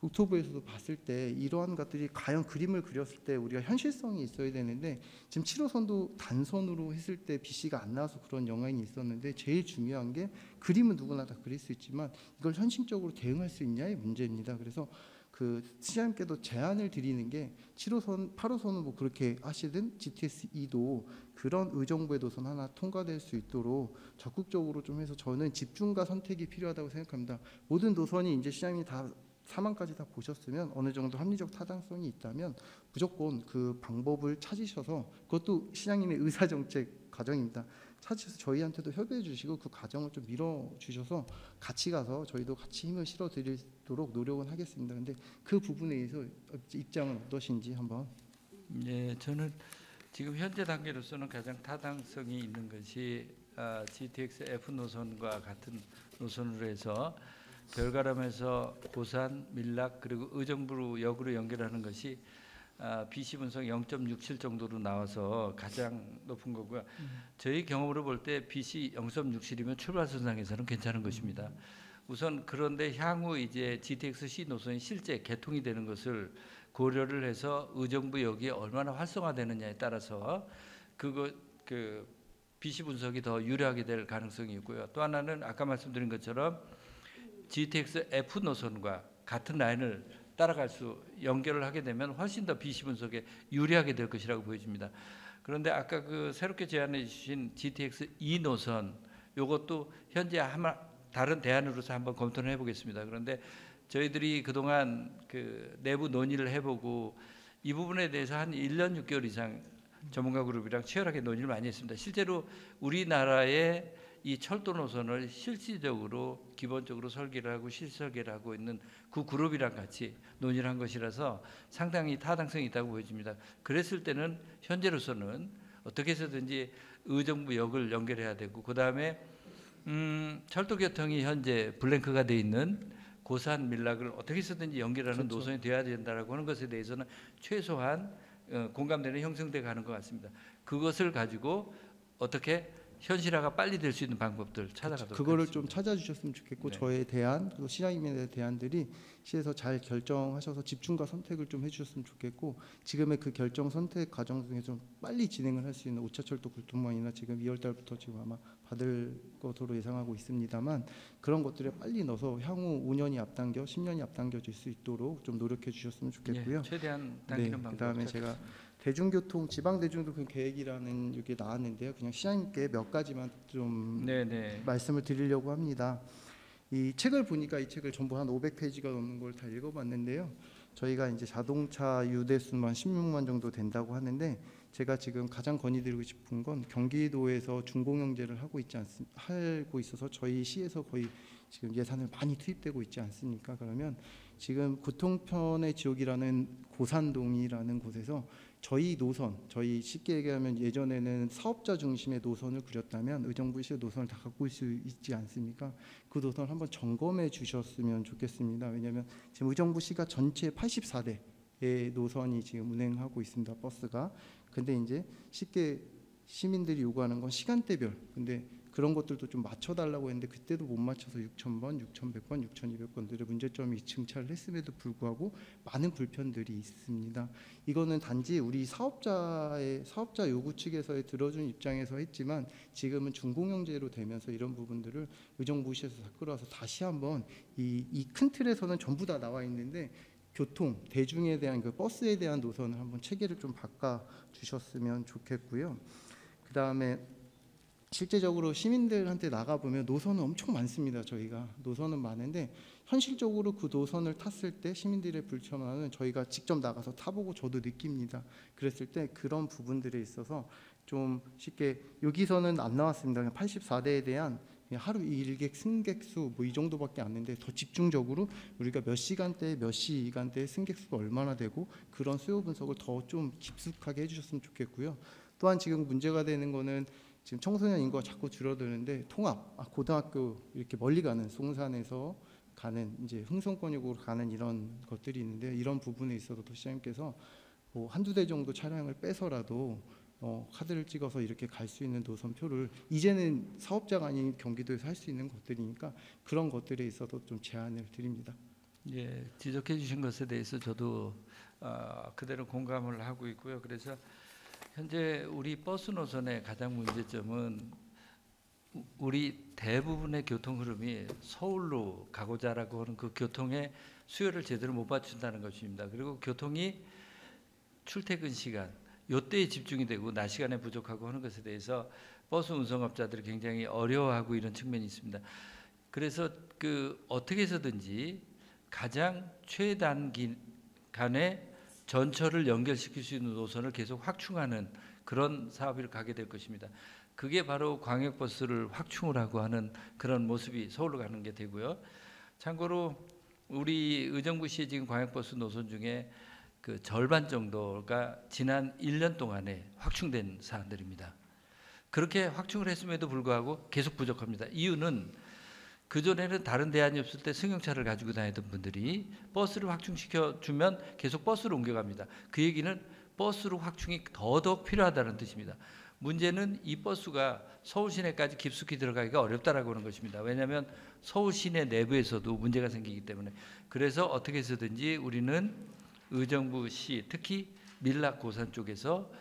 국토부에서도 봤을 때 이러한 것들이 과연 그림을 그렸을 때 우리가 현실성이 있어야 되는데, 지금 7호선도 단선으로 했을 때 BC가 안 나와서 그런 영향이 있었는데, 제일 중요한 게 그림은 누구나 다 그릴 수 있지만 이걸 현실적으로 대응할 수 있냐의 문제입니다. 그래서 그 시장님께도 제안을 드리는 게 7호선, 8호선은 뭐 그렇게 하시든 GTX-2도 그런 의정부의 노선 하나 통과될 수 있도록 적극적으로 좀 해서 저는 집중과 선택이 필요하다고 생각합니다. 모든 노선이 이제 시장님이 다 3안까지 다 보셨으면 어느 정도 합리적 타당성이 있다면 무조건 그 방법을 찾으셔서, 그것도 시장님의 의사정책 과정입니다. 찾으셔서 저희한테도 협의해 주시고 그 과정을 좀 밀어주셔서 같이 가서 저희도 같이 힘을 실어드리도록 노력은 하겠습니다. 근데 그 부분에 대해서 입장은 어떠신지 한번. 네, 저는 지금 현재 단계로서는 가장 타당성이 있는 것이 GTX F 노선과 같은 노선으로 해서 별가람에서 고산, 밀락 그리고 의정부 역으로 연결하는 것이 BC 분석 0.67 정도로 나와서 가장 높은 거고요. 저희 경험으로 볼 때 BC 0.67이면 출발선상에서는 괜찮은 것입니다. 우선 그런데 향후 이제 GTX-C 노선이 실제 개통이 되는 것을 고려를 해서 의정부역이 얼마나 활성화되느냐에 따라서 그 BC 분석이 더 유리하게 될 가능성이 있고요. 또 하나는 아까 말씀드린 것처럼 GTX F 노선과 같은 라인을 따라갈 연결을 하게 되면 훨씬 더 BC 분석에 유리하게 될 것이라고 보여집니다. 그런데 아까 그 새롭게 제안해 주신 GTX 2노선 이것도 현재 다른 대안으로서 한번 검토를 해보겠습니다. 그런데 저희들이 그동안 그 내부 논의를 해보고 이 부분에 대해서 한 1년 6개월 이상 전문가 그룹이랑 치열하게 논의를 많이 했습니다. 실제로 우리나라의 이 철도 노선을 실질적으로 기본적으로 설계를 하고 실설계를 하고 있는 그 그룹이랑 같이 논의를 한 것이라서 상당히 타당성이 있다고 보여집니다. 그랬을 때는 현재로서는 어떻게 해서든지 의정부역을 연결해야 되고, 그다음에 철도 교통이 현재 블랭크가 돼 있는 고산 밀락을 어떻게 해서든지 연결하는 그렇죠. 노선이 되어야 된다라고 하는 것에 대해서는 최소한 공감대는 형성돼 가는 것 같습니다. 그것을 가지고 어떻게 현실화가 빨리 될 수 있는 방법들 찾아가도록 그거를 하겠습니다. 좀 찾아주셨으면 좋겠고 네. 저의 대안 그리고 시장님의 대안들이 시에서 잘 결정하셔서 집중과 선택을 좀 해주셨으면 좋겠고 지금의 그 결정 선택 과정 중에 좀 빨리 진행을 할 수 있는 5차철도 굴뚝망이나 지금 2월달부터 지금 아마 받을 것으로 예상하고 있습니다만 그런 것들에 빨리 넣어서 향후 5년이 앞당겨 10년이 앞당겨질 수 있도록 좀 노력해 주셨으면 좋겠고요. 예, 최대한 당기는 방법. 그다음에 제가 대중교통 지방 대중교통 계획이라는 이게 나왔는데요. 그냥 시장님께 몇 가지만 좀 네네. 말씀을 드리려고 합니다. 이 책을 보니까 이 책을 전부 한 500페이지가 넘는 걸 다 읽어봤는데요. 저희가 이제 자동차 유대수만 16만 정도 된다고 하는데 제가 지금 가장 건의드리고 싶은 건 경기도에서 준공영제를 하고 있어서 저희 시에서 거의 지금 예산을 많이 투입되고 있지 않습니까? 그러면 지금 교통편의 지옥이라는 고산동이라는 곳에서 저희 노선, 저희 쉽게 얘기하면 예전에는 사업자 중심의 노선을 그렸다면 의정부시의 노선을 다 갖고 올 수 있지 않습니까? 그 노선을 한번 점검해 주셨으면 좋겠습니다. 왜냐하면 지금 의정부시가 전체 84대의 노선이 지금 운행하고 있습니다. 버스가. 근데 이제 쉽게 시민들이 요구하는 건 시간대별. 근데 그런 것들도 좀 맞춰달라고 했는데 그때도 못 맞춰서 6,000번, 6,100번, 6,200번들의 문제점이 증차를 했음에도 불구하고 많은 불편들이 있습니다. 이거는 단지 우리 사업자 요구 측에서의 들어준 입장에서 했지만 지금은 준공영제로 되면서 이런 부분들을 의정부시에서 다 끌어와서 다시 한번 이 큰 틀에서는 전부 다 나와 있는데 교통, 대중에 대한 그 버스에 대한 노선을 한번 체계를 좀 바꿔 주셨으면 좋겠고요. 그다음에 실제적으로 시민들한테 나가보면 노선은 엄청 많습니다. 저희가 노선은 많은데 현실적으로 그 노선을 탔을 때 시민들의 불편함은 저희가 직접 나가서 타보고 저도 느낍니다. 그랬을 때 그런 부분들에 있어서 좀 쉽게 여기서는 안 나왔습니다. 84대에 대한 하루 일객 승객 수 뭐 이 정도밖에 안 되는데 더 집중적으로 우리가 몇 시간대에 몇 시간대에 승객 수가 얼마나 되고 그런 수요 분석을 더 좀 깊숙하게 해주셨으면 좋겠고요. 또한 지금 문제가 되는 거는 지금 청소년 인구가 자꾸 줄어드는데 통합, 고등학교 이렇게 멀리 가는 송산에서 가는 이제 흥성권역으로 가는 이런 것들이 있는데 이런 부분에 있어서도 시장님께서 뭐 한두 대 정도 차량을 빼서라도 카드를 찍어서 이렇게 갈 수 있는 노선표를 이제는 사업자가 아닌 경기도에서 할 수 있는 것들이니까 그런 것들에 있어서 좀 제안을 드립니다. 예, 지적해 주신 것에 대해서 저도 그대로 공감을 하고 있고요. 그래서 현재 우리 버스 노선의 가장 문제점은 우리 대부분의 교통 흐름이 서울로 가고자 하는 그 교통의 수요를 제대로 못 맞춘다는 것입니다. 그리고 교통이 출퇴근 시간 요때에 집중이 되고 낮 시간에 부족하고 하는 것에 대해서 버스 운송업자들이 굉장히 어려워하고 이런 측면이 있습니다. 그래서 그 어떻게 해서든지 가장 최단기간에 전철을 연결시킬 수 있는 노선을 계속 확충하는 그런 사업을 가게 될 것입니다. 그게 바로 광역버스를 확충을 하고 하는 그런 모습이 서울로 가는 게 되고요. 참고로 우리 의정부시의 지금 광역버스 노선 중에 그 절반 정도가 지난 1년 동안에 확충된 사안들입니다. 그렇게 확충을 했음에도 불구하고 계속 부족합니다. 이유는 그전에는 다른 대안이 없을 때 승용차를 가지고 다니던 분들이 버스를 확충시켜 주면 계속 버스로 옮겨갑니다. 그 얘기는 버스로 확충이 더더욱 필요하다는 뜻입니다. 문제는 이 버스가 서울 시내까지 깊숙이 들어가기가 어렵다라고 하는 것입니다. 왜냐하면 서울 시내 내부에서도 문제가 생기기 때문에. 그래서 어떻게 해서든지 우리는 의정부시 특히 밀락 고산 쪽에서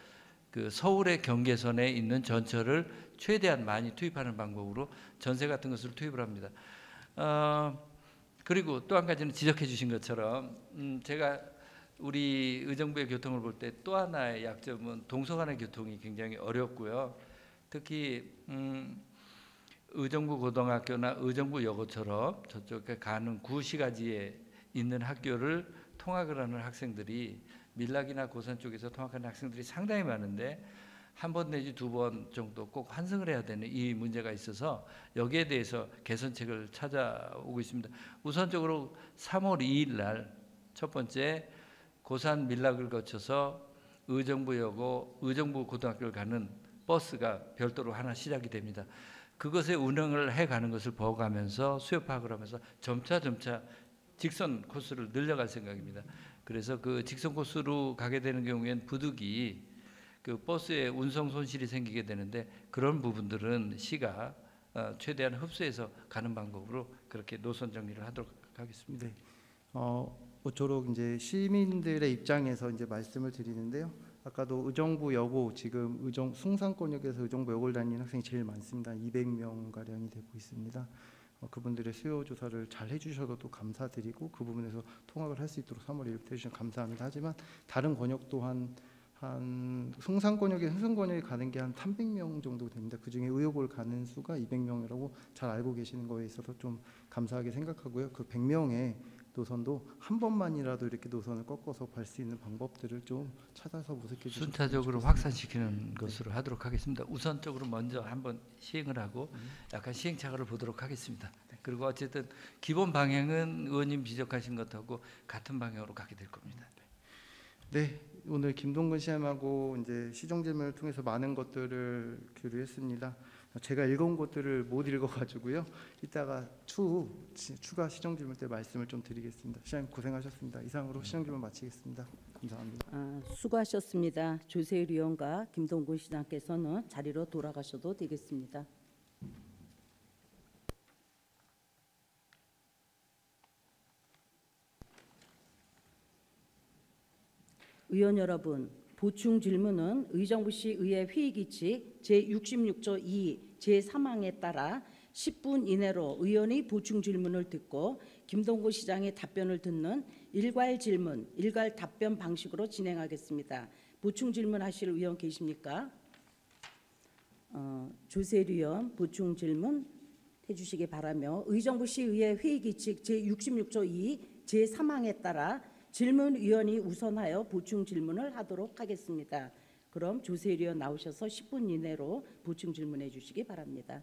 그 서울의 경계선에 있는 전철을 최대한 많이 투입하는 방법으로 전세 같은 것을 투입을 합니다. 그리고 또 한 가지는 지적해 주신 것처럼 제가 우리 의정부의 교통을 볼 때 또 하나의 약점은 동서간의 교통이 굉장히 어렵고요. 특히 의정부 고등학교나 의정부 여고처럼 저쪽에 가는 구시가지에 있는 학교를 통학을 하는 학생들이 밀락이나 고산 쪽에서 통학하는 학생들이 상당히 많은데 한 번 내지 두 번 정도 꼭 환승을 해야 되는 이 문제가 있어서 여기에 대해서 개선책을 찾아오고 있습니다. 우선적으로 3월 2일 날 첫 번째 고산 밀락을 거쳐서 의정부여고 의정부 고등학교를 가는 버스가 별도로 하나 시작이 됩니다. 그것의 운행을 해가는 것을 보고하면서 수요 파악을 하면서 점차 직선 코스를 늘려갈 생각입니다. 그래서 그 직선 코스로 가게 되는 경우에는 부득이 그 버스에 운송 손실이 생기게 되는데 그런 부분들은 시가 최대한 흡수해서 가는 방법으로 그렇게 노선 정리를 하도록 하겠습니다. 네. 모쪼록 이제 시민들의 입장에서 이제 말씀을 드리는데요. 아까도 의정부 여고 지금 숭산권역에서 의정부 여고를 다니는 학생이 제일 많습니다. 200명 가량이 되고 있습니다. 그분들의 수요 조사를 잘 해주셔서 또 감사드리고 그 부분에서 통합을 할 수 있도록 3월 1일부터 해주셔서 감사합니다. 하지만 다른 권역 또한 한 숭산권역에 흥성권역에 가는 게 한 300명 정도 됩니다. 그중에 의료고를 가는 수가 200명이라고 잘 알고 계시는 거에 있어서 좀 감사하게 생각하고요. 그 100명의 노선도 한 번만이라도 이렇게 노선을 꺾어서 갈 수 있는 방법들을 좀 찾아서 모색해 주시면 순차적으로 확산시키는 것으로 하도록 하겠습니다. 우선적으로 먼저 한번 시행을 하고 약간 시행착오를 보도록 하겠습니다. 그리고 어쨌든 기본 방향은 의원님 지적하신 것하고 같은 방향으로 가게 될 겁니다. 네, 오늘 김동근 시장하고 이제 시정 질문을 통해서 많은 것들을 교류했습니다. 제가 읽은 것들을 못 읽어가지고요. 이따가 추가 시정 질문 때 말씀을 좀 드리겠습니다. 시장님 고생하셨습니다. 이상으로 시정 질문 마치겠습니다. 감사합니다. 수고하셨습니다. 조세일 의원과 김동근 시장께서는 자리로 돌아가셔도 되겠습니다. 의원 여러분, 보충 질문은 의정부시 의회 회의규칙 제66조 2 제3항에 따라 10분 이내로 의원이 보충 질문을 듣고 김동근 시장의 답변을 듣는 일괄 질문, 일괄 답변 방식으로 진행하겠습니다. 보충 질문하실 의원 계십니까? 조세일 의원 보충 질문 해주시기 바라며 의정부시 의회 회의규칙 제66조 2 제3항에 따라 질문위원이 우선하여 보충 질문을 하도록 하겠습니다. 그럼 조세일 의원 나오셔서 10분 이내로 보충 질문해 주시기 바랍니다.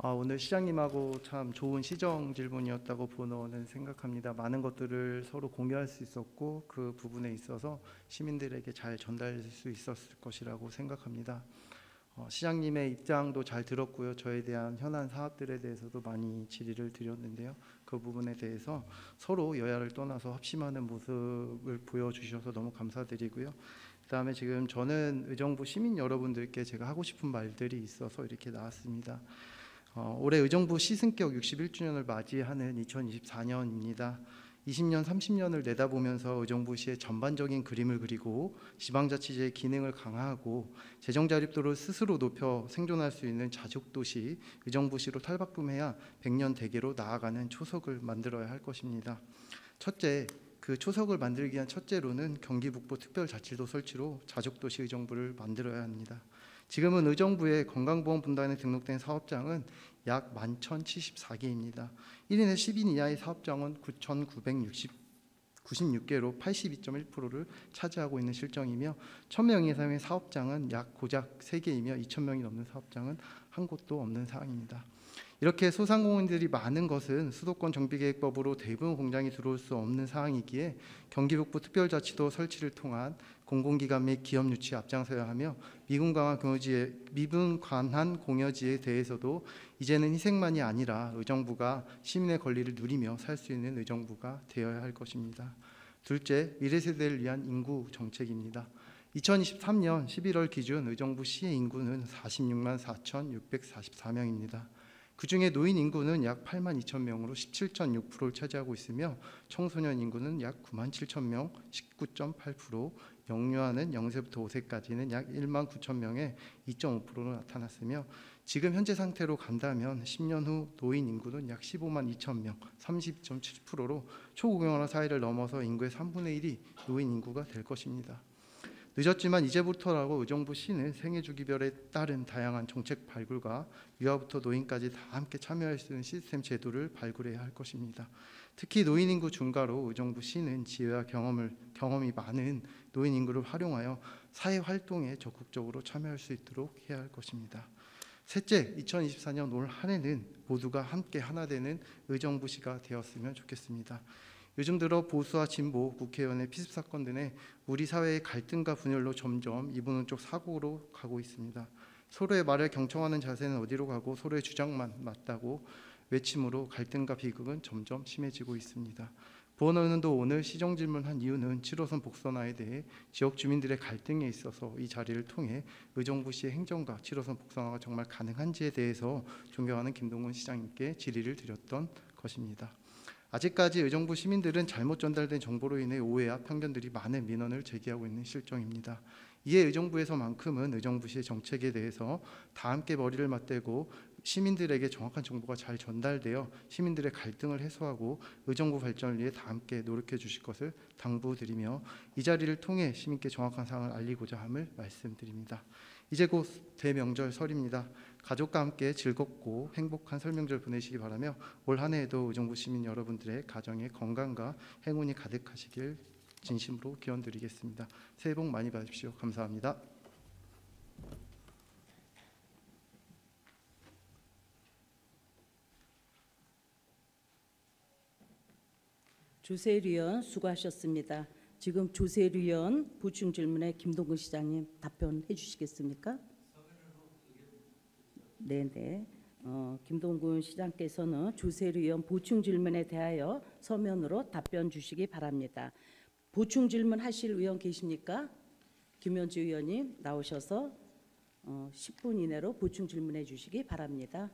오늘 시장님하고 참 좋은 시정 질문이었다고 본원은 생각합니다. 많은 것들을 서로 공유할 수 있었고 그 부분에 있어서 시민들에게 잘 전달될 수 있었을 것이라고 생각합니다. 시장님의 입장도 잘 들었고요. 저에 대한 현안 사업들에 대해서도 많이 질의를 드렸는데요. 그 부분에 대해서 서로 여야를 떠나서 합심하는 모습을 보여주셔서 너무 감사드리고요. 그다음에 지금 저는 의정부 시민 여러분들께 제가 하고 싶은 말들이 있어서 이렇게 나왔습니다. 올해 의정부 시승격 61주년을 맞이하는 2024년입니다. 20년, 30년을 내다보면서 의정부시의 전반적인 그림을 그리고 지방자치제의 기능을 강화하고 재정자립도를 스스로 높여 생존할 수 있는 자족도시 의정부시로 탈바꿈해야 100년 대계로 나아가는 초석을 만들어야 할 것입니다. 첫째, 그 초석을 만들기 위한 첫째로는 경기북부 특별자치도 설치로 자족도시 의정부를 만들어야 합니다. 지금은 의정부의 건강보험분단에 등록된 사업장은 약 11,074개입니다. 1인에 10인 이하의 사업장은 9,996개로 82.1%를 차지하고 있는 실정이며 1,000명 이상의 사업장은 약 고작 3개이며 2,000명이 넘는 사업장은 한 곳도 없는 상황입니다. 이렇게 소상공인들이 많은 것은 수도권 정비계획법으로 대부분 공장이 들어올 수 없는 상황이기에 경기북부 특별자치도 설치를 통한 공공기관 및 기업 유치에 앞장서야 하며 미분관한 공여지에 대해서도 이제는 희생만이 아니라 의정부가 시민의 권리를 누리며 살 수 있는 의정부가 되어야 할 것입니다. 둘째, 미래 세대를 위한 인구 정책입니다. 2023년 11월 기준 의정부 시의 인구는 46만 4,644명입니다. 그중에 노인 인구는 약 8만 2천 명으로 17.6%를 차지하고 있으며 청소년 인구는 약 9만 7천 명, 19.8%, 영유아는 0세부터 5세까지는 약 1만 9천 명의 2.5%로 나타났으며 지금 현재 상태로 간다면 10년 후 노인 인구는 약 15만 2천 명, 30.7%로 초고령화 사회를 넘어서 인구의 3분의 1이 노인 인구가 될 것입니다. 늦었지만 이제부터라고 의정부시는 생애주기별에 따른 다양한 정책 발굴과 유아부터 노인까지 다 함께 참여할 수 있는 시스템 제도를 발굴해야 할 것입니다. 특히 노인 인구 증가로 의정부시는 지혜와 경험이 많은 노인 인구를 활용하여 사회 활동에 적극적으로 참여할 수 있도록 해야 할 것입니다. 셋째, 2024년 올 한 해는 모두가 함께 하나 되는 의정부시가 되었으면 좋겠습니다. 요즘 들어 보수와 진보, 국회의원의 피습 사건 등에 우리 사회의 갈등과 분열로 점점 이분은 쪽 사고로 가고 있습니다. 서로의 말을 경청하는 자세는 어디로 가고 서로의 주장만 맞다고 외침으로 갈등과 비극은 점점 심해지고 있습니다. 부원의원도 오늘 시정 질문한 이유는 7호선 복선화에 대해 지역 주민들의 갈등에 있어서 이 자리를 통해 의정부시의 행정과 7호선 복선화가 정말 가능한지에 대해서 존경하는 김동군 시장님께 질의를 드렸던 것입니다. 아직까지 의정부 시민들은 잘못 전달된 정보로 인해 오해와 편견들이 많은 민원을 제기하고 있는 실정입니다. 이에 의정부에서만큼은 의정부시의 정책에 대해서 다 함께 머리를 맞대고 시민들에게 정확한 정보가 잘 전달되어 시민들의 갈등을 해소하고 의정부 발전을 위해 다 함께 노력해 주실 것을 당부드리며 이 자리를 통해 시민께 정확한 사항을 알리고자 함을 말씀드립니다. 이제 곧 대명절 설입니다. 가족과 함께 즐겁고 행복한 설 명절 보내시기 바라며 올 한 해에도 의정부 시민 여러분들의 가정에 건강과 행운이 가득하시길 진심으로 기원드리겠습니다. 새해 복 많이 받으십시오. 감사합니다. 조세일 의원 수고하셨습니다. 지금 조세일 의원 보충 질문에 김동근 시장님 답변해 주시겠습니까? 네네. 김동근 시장께서는 조세일 의원 보충 질문에 대하여 서면으로 답변 주시기 바랍니다. 보충 질문 하실 의원 계십니까? 김현주 의원님 나오셔서 10분 이내로 보충 질문해 주시기 바랍니다.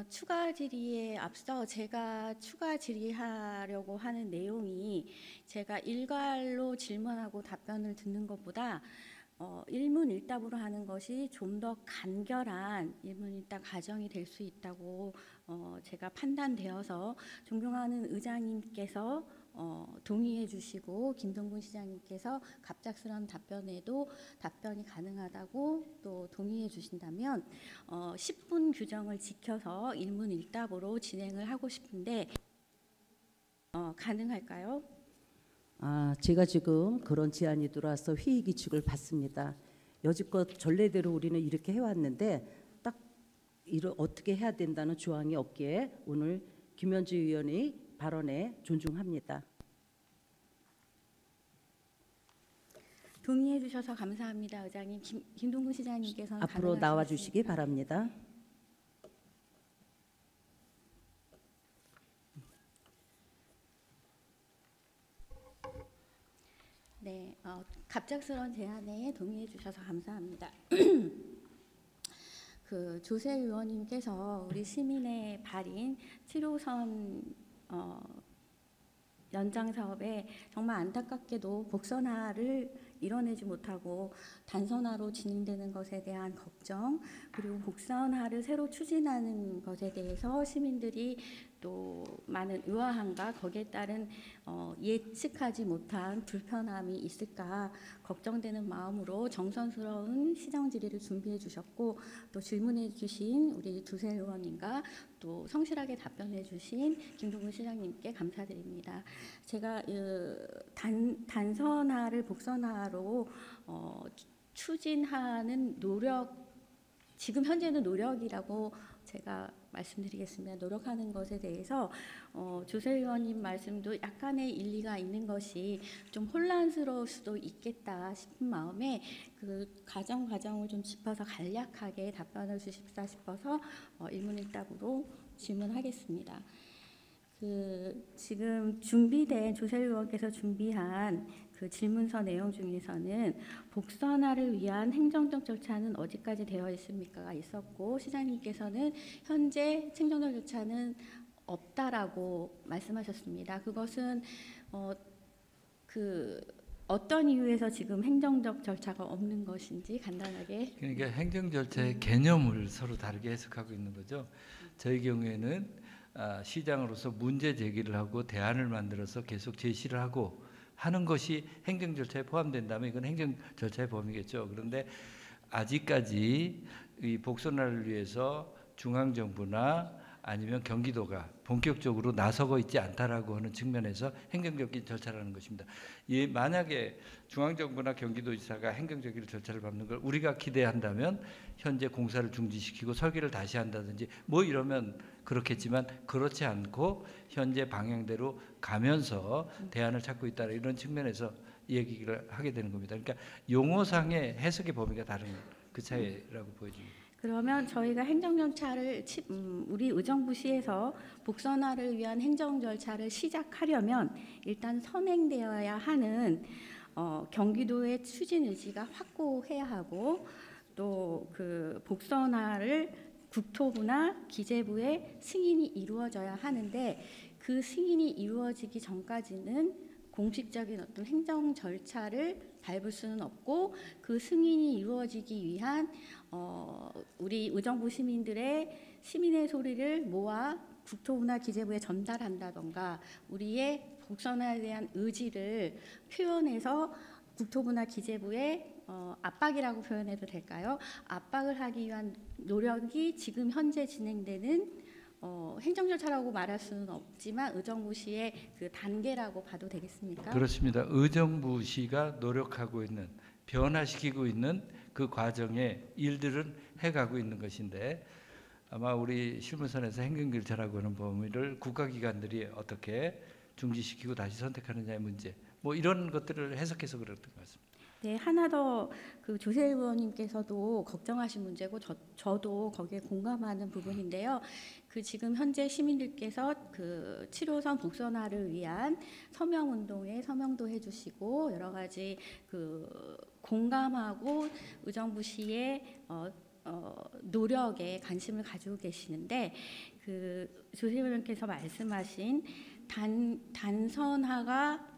추가 질의에 앞서 제가 추가 질의하려고 하는 내용이 제가 일괄로 질문하고 답변을 듣는 것보다 일문일답으로 하는 것이 좀 더 간결한 일문일답 과정이 될 수 있다고 제가 판단되어서 존경하는 의장님께서 동의해 주시고 김동군 시장님께서 갑작스러운 답변에도 답변이 가능하다고 또 동의해 주신다면 10분 규정을 지켜서 일문일답으로 진행을 하고 싶은데 가능할까요? 제가 지금 그런 제안이 들어와서 회의 규칙을 봤습니다. 여지껏 전례대로 우리는 이렇게 해왔는데 딱 어떻게 해야 된다는 조항이 없기에 오늘 김현주 의원의 발언에 존중합니다. 동의해 주셔서 감사합니다, 의장님. 김동군 시장님께서는 앞으로 나와 주시기 바랍니다. 네, 갑작스러운 제안에 동의해 주셔서 감사합니다. 그 조세 의원님께서 우리 시민의 발인 7호선 연장 사업에 정말 안타깝게도 복선화를 이뤄내지 못하고 단선화로 진행되는 것에 대한 걱정, 그리고 복선화를 새로 추진하는 것에 대해서 시민들이 또 많은 의아함과 거기에 따른 예측하지 못한 불편함이 있을까 걱정되는 마음으로 정성스러운 시정 질의를 준비해 주셨고 또 질문해 주신 우리 두세 의원님과 또 성실하게 답변해 주신 김동근 시장님께 감사드립니다. 제가 단선화를 복선화로 추진하는 노력, 지금 현재는 노력이라고 제가 말씀드리겠습니다. 노력하는 것에 대해서 조세 의원님 말씀도 약간의 일리가 있는 것이 좀 혼란스러울 수도 있겠다 싶은 마음에 그 과정을 좀 짚어서 간략하게 답변을 주십사 싶어서 일문일답으로 질문하겠습니다. 지금 준비된 조세 의원께서 준비한 그 질문서 내용 중에서는 복선화를 위한 행정적 절차는 어디까지 되어 있습니까가 있었고 시장님께서는 현재 행정적 절차는 없다라고 말씀하셨습니다. 그것은 어떤 이유에서 지금 행정적 절차가 없는 것인지 간단하게. 그러니까 행정 절차의 개념을 서로 다르게 해석하고 있는 거죠. 저희 경우에는 시장으로서 문제 제기를 하고 대안을 만들어서 계속 제시를 하고 하는 것이 행정 절차에 포함된다면 이건 행정 절차의 범위겠죠. 그런데 아직까지 이 복선화를 위해서 중앙정부나 아니면 경기도가 본격적으로 나서고 있지 않다라고 하는 측면에서 행정적인 절차라는 것입니다. 예, 만약에 중앙정부나 경기도지사가 행정적인 절차를 밟는 걸 우리가 기대한다면 현재 공사를 중지시키고 설계를 다시 한다든지 뭐 이러면 그렇겠지만 그렇지 않고 현재 방향대로 가면서 대안을 찾고 있다 이런 측면에서 얘기를 하게 되는 겁니다. 그러니까 용어상의 해석의 범위가 다른 그 차이라고 보여집니다. 그러면 저희가 행정 절차를 우리 의정부시에서 복선화를 위한 행정 절차를 시작하려면 일단 선행되어야 하는 경기도의 추진 의지가 확고해야 하고 또 그 복선화를 국토부나 기재부의 승인이 이루어져야 하는데 그 승인이 이루어지기 전까지는 공식적인 어떤 행정 절차를 밟을 수는 없고 그 승인이 이루어지기 위한 우리 의정부 시민의 소리를 모아 국토부나 기재부에 전달한다던가 우리의 복선화에 대한 의지를 표현해서 국토부나 기재부에 압박이라고 표현해도 될까요? 압박을 하기 위한 노력이 지금 현재 진행되는 행정 절차라고 말할 수는 없지만 의정부시의 그 단계라고 봐도 되겠습니까? 그렇습니다. 의정부시가 노력하고 있는 변화시키고 있는 그 과정에 일들은 해가고 있는 것인데 아마 우리 실무선에서 행정절차라고 하는 범위를 국가기관들이 어떻게 중지시키고 다시 선택하느냐의 문제 뭐 이런 것들을 해석해서 그랬던 것 같습니다. 네, 하나 더 그 조세 의원님께서도 걱정하신 문제고 저도 거기에 공감하는 부분인데요. 그 지금 현재 시민들께서 그 7호선 복선화를 위한 서명 운동에 서명도 해주시고 여러 가지 그 공감하고 의정부시의 노력에 관심을 가지고 계시는데 그 조세 의원님께서 말씀하신 단선화가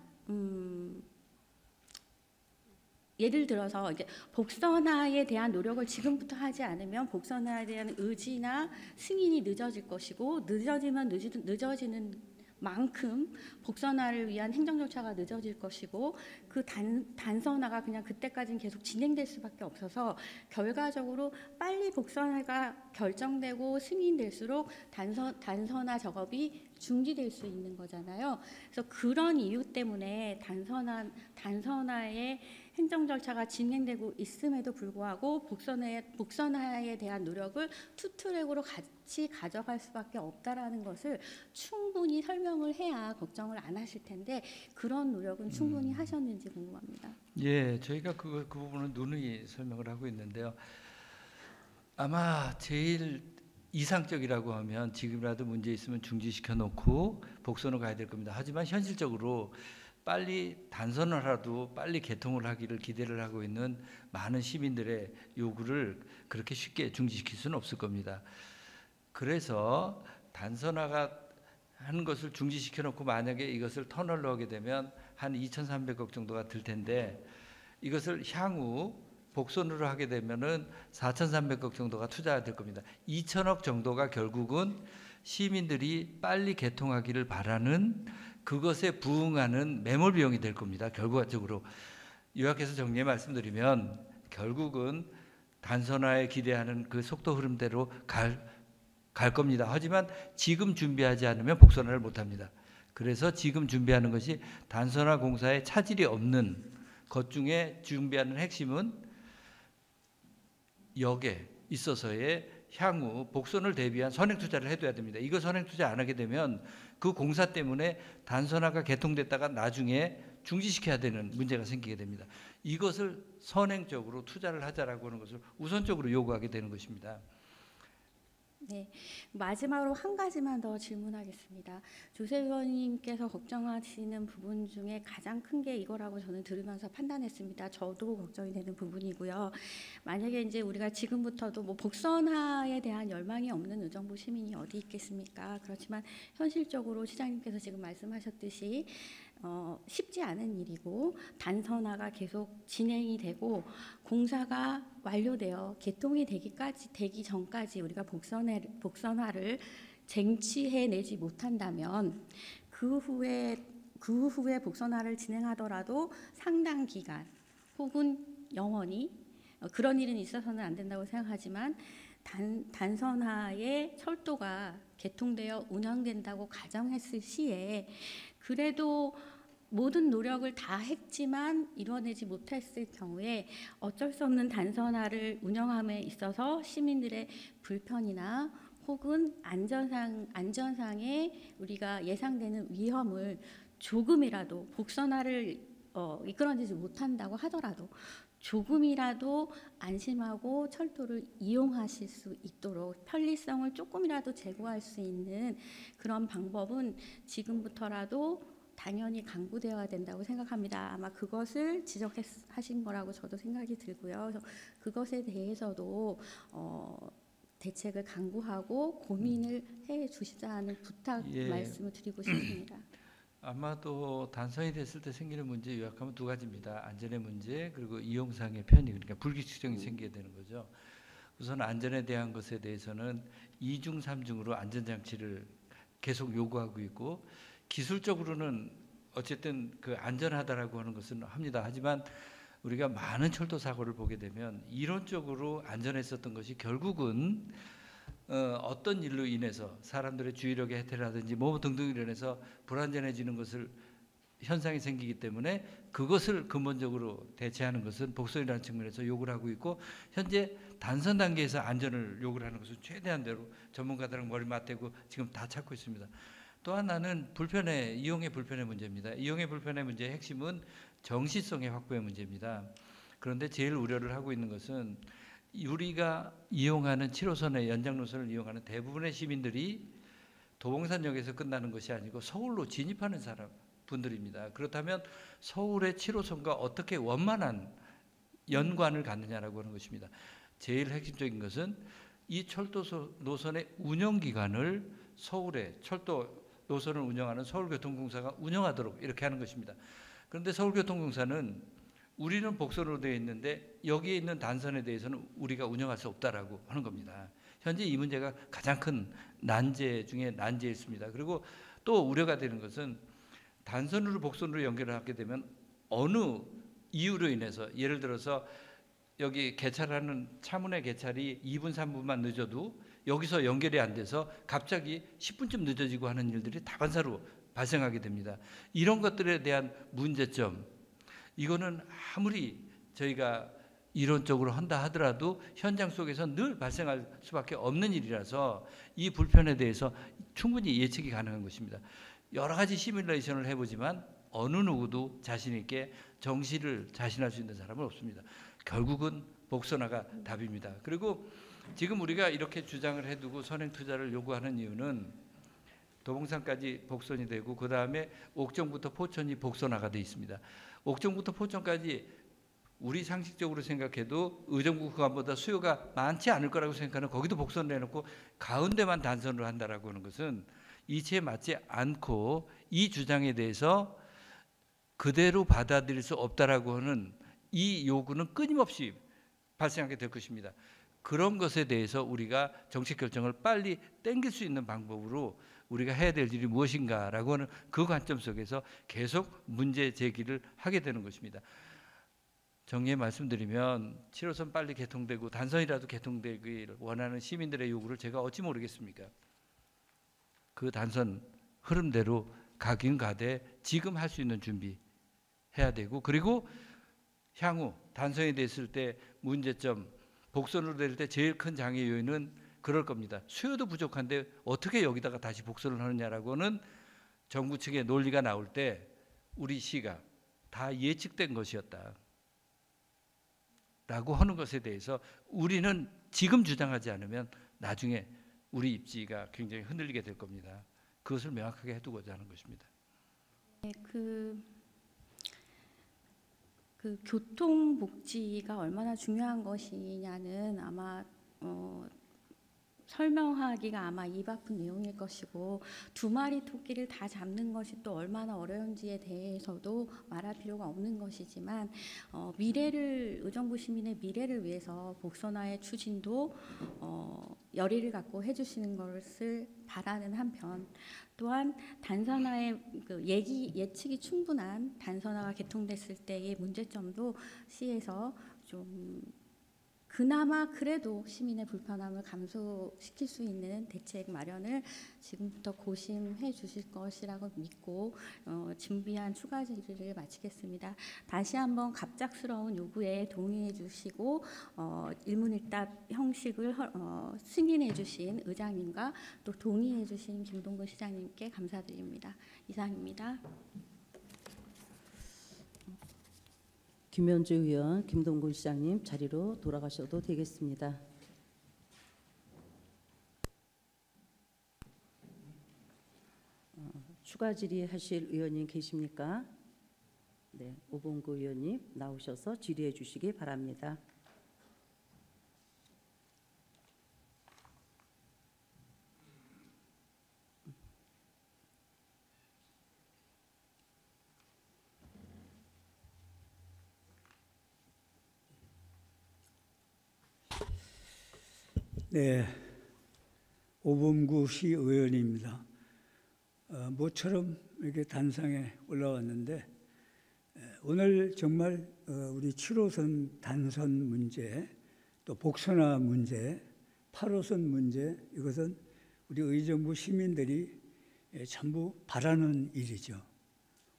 예를 들어서 이제 복선화에 대한 노력을 지금부터 하지 않으면 복선화에 대한 의지나 승인이 늦어질 것이고 늦어지면 늦어지는 만큼 복선화를 위한 행정 절차가 늦어질 것이고 그 단선화가 그냥 그때까지는 계속 진행될 수밖에 없어서 결과적으로 빨리 복선화가 결정되고 승인될수록 단선화 작업이 중지될 수 있는 거잖아요. 그래서 그런 이유 때문에 단선화의 행정 절차가 진행되고 있음에도 불구하고 복선화에 대한 노력을 투트랙으로 같이 가져갈 수밖에 없다라는 것을 충분히 설명을 해야 걱정을 안 하실 텐데 그런 노력은 충분히 하셨는지 궁금합니다. 예, 저희가 그 부분은 누누이 설명을 하고 있는데요. 아마 제일 이상적이라고 하면 지금이라도 문제 있으면 중지시켜 놓고 복선으로 가야 될 겁니다. 하지만 현실적으로 빨리 단선화라도 빨리 개통을 하기를 기대를 하고 있는 많은 시민들의 요구를 그렇게 쉽게 중지시킬 수는 없을 겁니다. 그래서 단선화가 하는 것을 중지시켜 놓고 만약에 이것을 터널로 하게 되면 한 2,300억 정도가 들 텐데 이것을 향후 복선으로 하게 되면은 4,300억 정도가 투자가 될 겁니다. 2,000억 정도가 결국은 시민들이 빨리 개통하기를 바라는 그것에 부응하는 매몰 비용이 될 겁니다. 결과적으로 요약해서 정리해 말씀드리면 결국은 단선화에 기대하는 그 속도 흐름대로 갈 겁니다. 하지만 지금 준비하지 않으면 복선화를 못합니다. 그래서 지금 준비하는 것이 단선화 공사에 차질이 없는 것 중에 준비하는 핵심은 역에 있어서의 향후 복선을 대비한 선행 투자를 해둬야 됩니다. 이거 선행 투자 안 하게 되면 그 공사 때문에 단선화가 개통됐다가 나중에 중지시켜야 되는 문제가 생기게 됩니다. 이것을 선행적으로 투자를 하자라고 하는 것을 우선적으로 요구하게 되는 것입니다. 네, 마지막으로 한 가지만 더 질문하겠습니다. 조세 의원님께서 걱정하시는 부분 중에 가장 큰 게 이거라고 저는 들으면서 판단했습니다. 저도 걱정이 되는 부분이고요. 만약에 이제 우리가 지금부터도 뭐 복선화에 대한 열망이 없는 의정부 시민이 어디 있겠습니까? 그렇지만 현실적으로 시장님께서 지금 말씀하셨듯이 쉽지 않은 일이고 단선화가 계속 진행이 되고 공사가 완료되어 개통이 되기 전까지 우리가 복선화를 쟁취해내지 못한다면 그 후에 그 후에 복선화를 진행하더라도 상당 기간 혹은 영원히 그런 일은 있어서는 안 된다고 생각하지만 단선화의 철도가 개통되어 운영된다고 가정했을 시에 그래도 모든 노력을 다 했지만 이뤄내지 못했을 경우에 어쩔 수 없는 단선화를 운영함에 있어서 시민들의 불편이나 혹은 안전상의 우리가 예상되는 위험을 조금이라도 복선화를 이끌어내지 못한다고 하더라도 조금이라도 안심하고 철도를 이용하실 수 있도록 편리성을 조금이라도 제고할 수 있는 그런 방법은 지금부터라도 당연히 강구되어야 된다고 생각합니다. 아마 그것을 지적하신 거라고 저도 생각이 들고요. 그래서 그것에 대해서도 대책을 강구하고 고민을 해 주시자는 부탁 말씀을 드리고 싶습니다. 아마도 단선이 됐을 때 생기는 문제 요약하면 두 가지입니다. 안전의 문제 그리고 이용상의 편의, 그러니까 불규칙성이 생기게 되는 거죠. 우선 안전에 대한 것에 대해서는 2중, 3중으로 안전장치를 계속 요구하고 있고 기술적으로는 어쨌든 그 안전하다라고 하는 것은 합니다. 하지만 우리가 많은 철도 사고를 보게 되면 이론적으로 안전했었던 것이 결국은 어떤 일로 인해서 사람들의 주의력의 해태라든지 뭐 등등으로 인해서 불안전해지는 것을 현상이 생기기 때문에 그것을 근본적으로 대체하는 것은 복선이라는 측면에서 요구를 하고 있고 현재 단선 단계에서 안전을 요구를 하는 것은 최대한대로 전문가들랑 머리 맞대고 지금 다 찾고 있습니다. 또 하나는 이용의 불편의 문제입니다. 이용의 불편의 문제의 핵심은 정시성의 확보의 문제입니다. 그런데 제일 우려를 하고 있는 것은 우리가 이용하는 7호선의 연장 노선을 이용하는 대부분의 시민들이 도봉산역에서 끝나는 것이 아니고 서울로 진입하는 분들입니다. 그렇다면 서울의 7호선과 어떻게 원만한 연관을 갖느냐라고 하는 것입니다. 제일 핵심적인 것은 이 철도 노선의 운영 기간을 서울의 철도 노선을 운영하는 서울교통공사가 운영하도록 이렇게 하는 것입니다. 그런데 서울교통공사는 우리는 복선으로 되어 있는데 여기에 있는 단선에 대해서는 우리가 운영할 수 없다라고 하는 겁니다. 현재 이 문제가 가장 큰 난제 중에 난제였습니다. 그리고 또 우려가 되는 것은 단선으로 복선으로 연결을 하게 되면 어느 이유로 인해서 예를 들어서 여기 개찰하는 차문의 개찰이 2분 3분만 늦어도 여기서 연결이 안 돼서 갑자기 10분쯤 늦어지고 하는 일들이 다반사로 발생하게 됩니다. 이런 것들에 대한 문제점, 이거는 아무리 저희가 이론적으로 한다 하더라도 현장 속에서 늘 발생할 수밖에 없는 일이라서 이 불편에 대해서 충분히 예측이 가능한 것입니다. 여러 가지 시뮬레이션을 해보지만 어느 누구도 자신 있게 정시를 자신할 수 있는 사람은 없습니다. 결국은 복선화가 답입니다. 그리고 지금 우리가 이렇게 주장을 해두고 선행 투자를 요구하는 이유는 도봉산까지 복선이 되고 그 다음에 옥정부터 포천이 복선화가 되어 있습니다. 옥정부터 포천까지 우리 상식적으로 생각해도 의정부 구간보다 수요가 많지 않을 거라고 생각하는 거기도 복선을 내놓고 가운데만 단선으로 한다라고 하는 것은 이치에 맞지 않고 이 주장에 대해서 그대로 받아들일 수 없다라고 하는 이 요구는 끊임없이 발생하게 될 것입니다. 그런 것에 대해서 우리가 정책 결정을 빨리 땡길 수 있는 방법으로 우리가 해야 될 일이 무엇인가라고 하는 그 관점 속에서 계속 문제 제기를 하게 되는 것입니다. 정리해 말씀드리면 7호선 빨리 개통되고 단선이라도 개통되기를 원하는 시민들의 요구를 제가 어찌 모르겠습니까? 그 단선 흐름대로 가긴 가되 지금 할 수 있는 준비 해야 되고 그리고 향후 단선이 됐을 때 문제점 복선으로 될 때 제일 큰 장애 요인은 그럴 겁니다. 수요도 부족한데 어떻게 여기다가 다시 복선을 하느냐라고는 정부 측의 논리가 나올 때 우리 시가 다 예측된 것이었다 라고 하는 것에 대해서 우리는 지금 주장하지 않으면 나중에 우리 입지가 굉장히 흔들리게 될 겁니다. 그것을 명확하게 해두고자 하는 것입니다. 네, 그 교통복지가 얼마나 중요한 것이냐는 아마 설명하기가 아마 입 아픈 내용일 것이고, 2마리 토끼를 다 잡는 것이 또 얼마나 어려운지에 대해서도 말할 필요가 없는 것이지만, 의정부 시민의 미래를 위해서 복선화의 추진도 열의를 갖고 해주시는 것을 바라는 한편, 또한 단선화의 예측이 충분한 단선화가 개통됐을 때의 문제점도 시에서 좀 그나마 그래도 시민의 불편함을 감소시킬 수 있는 대책 마련을 지금부터 고심해 주실 것이라고 믿고 준비한 추가 질의를 마치겠습니다. 다시 한번 갑작스러운 요구에 동의해 주시고 일문일답 형식을 승인해 주신 의장님과 또 동의해 주신 김동근 시장님께 감사드립니다. 이상입니다. 김현주 의원, 김동근 시장님 자리로 돌아가셔도 되겠습니다. 추가 질의하실 의원님 계십니까? 네, 오봉구 의원님 나오셔서 질의해 주시기 바랍니다. 네, 오범구 시의원입니다. 모처럼 이렇게 단상에 올라왔는데 오늘 정말 우리 7호선 단선 문제, 또 복선화 문제, 8호선 문제, 이것은 우리 의정부 시민들이 전부 바라는 일이죠.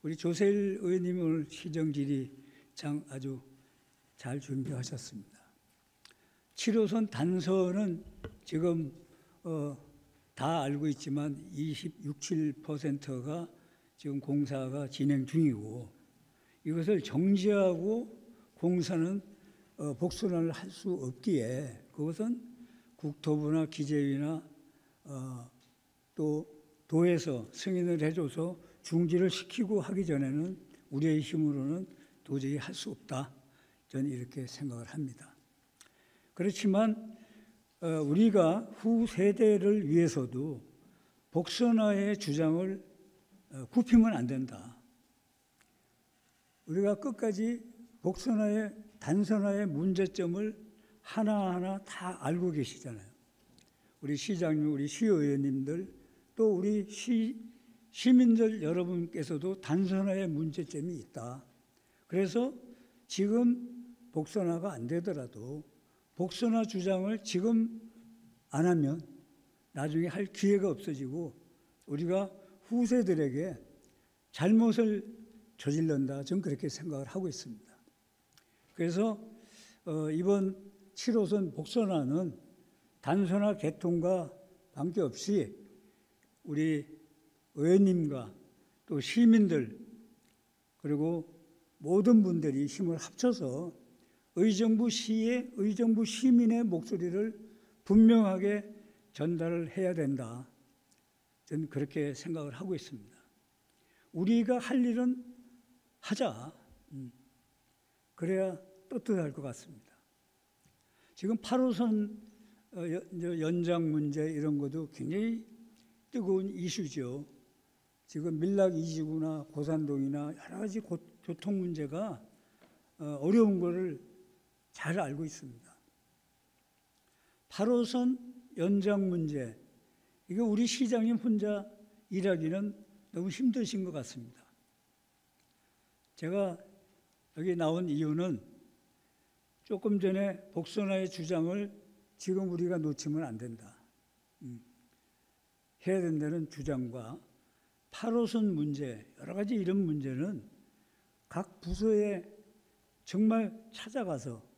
우리 조세일 의원님 오늘 시정질의장 아주 잘 준비하셨습니다. 7호선 단선은 지금 다 알고 있지만 27%가 지금 공사가 진행 중이고, 이것을 정지하고 공사는 복선화를 할 수 없기에 그것은 국토부나 기재위나 또 도에서 승인을 해줘서 중지를 시키고 하기 전에는 우리의 힘으로는 도저히 할 수 없다, 저는 이렇게 생각을 합니다. 그렇지만 우리가 후 세대를 위해서도 복선화의 주장을 굽히면 안 된다. 우리가 끝까지 복선화의 단선화의 문제점을 하나하나 다 알고 계시잖아요. 우리 시장님, 우리 시의원님들, 또 우리 시민들 여러분께서도 단선화의 문제점이 있다. 그래서 지금 복선화가 안 되더라도 복선화 주장을 지금 안 하면 나중에 할 기회가 없어지고 우리가 후세들에게 잘못을 저질른다, 저는 그렇게 생각을 하고 있습니다. 그래서 이번 7호선 복선화는 단선화 개통과 관계없이 우리 의원님과 또 시민들 그리고 모든 분들이 힘을 합쳐서 의정부 시의 의정부 시민의 목소리를 분명하게 전달을 해야 된다, 저는 그렇게 생각을 하고 있습니다. 우리가 할 일은 하자. 그래야 떳떳할 것 같습니다. 지금 8호선 연장 문제 이런 것도 굉장히 뜨거운 이슈죠. 지금 밀락 이지구나 고산동이나 여러 가지 교통 문제가 어려운 것을 잘 알고 있습니다. 8호선 연장 문제, 이거 우리 시장님 혼자 일하기는 너무 힘드신 것 같습니다. 제가 여기 나온 이유는 조금 전에 복선화의 주장을 지금 우리가 놓치면 안 된다, 해야 된다는 주장과 8호선 문제, 여러 가지 이런 문제는 각 부서에 정말 찾아가서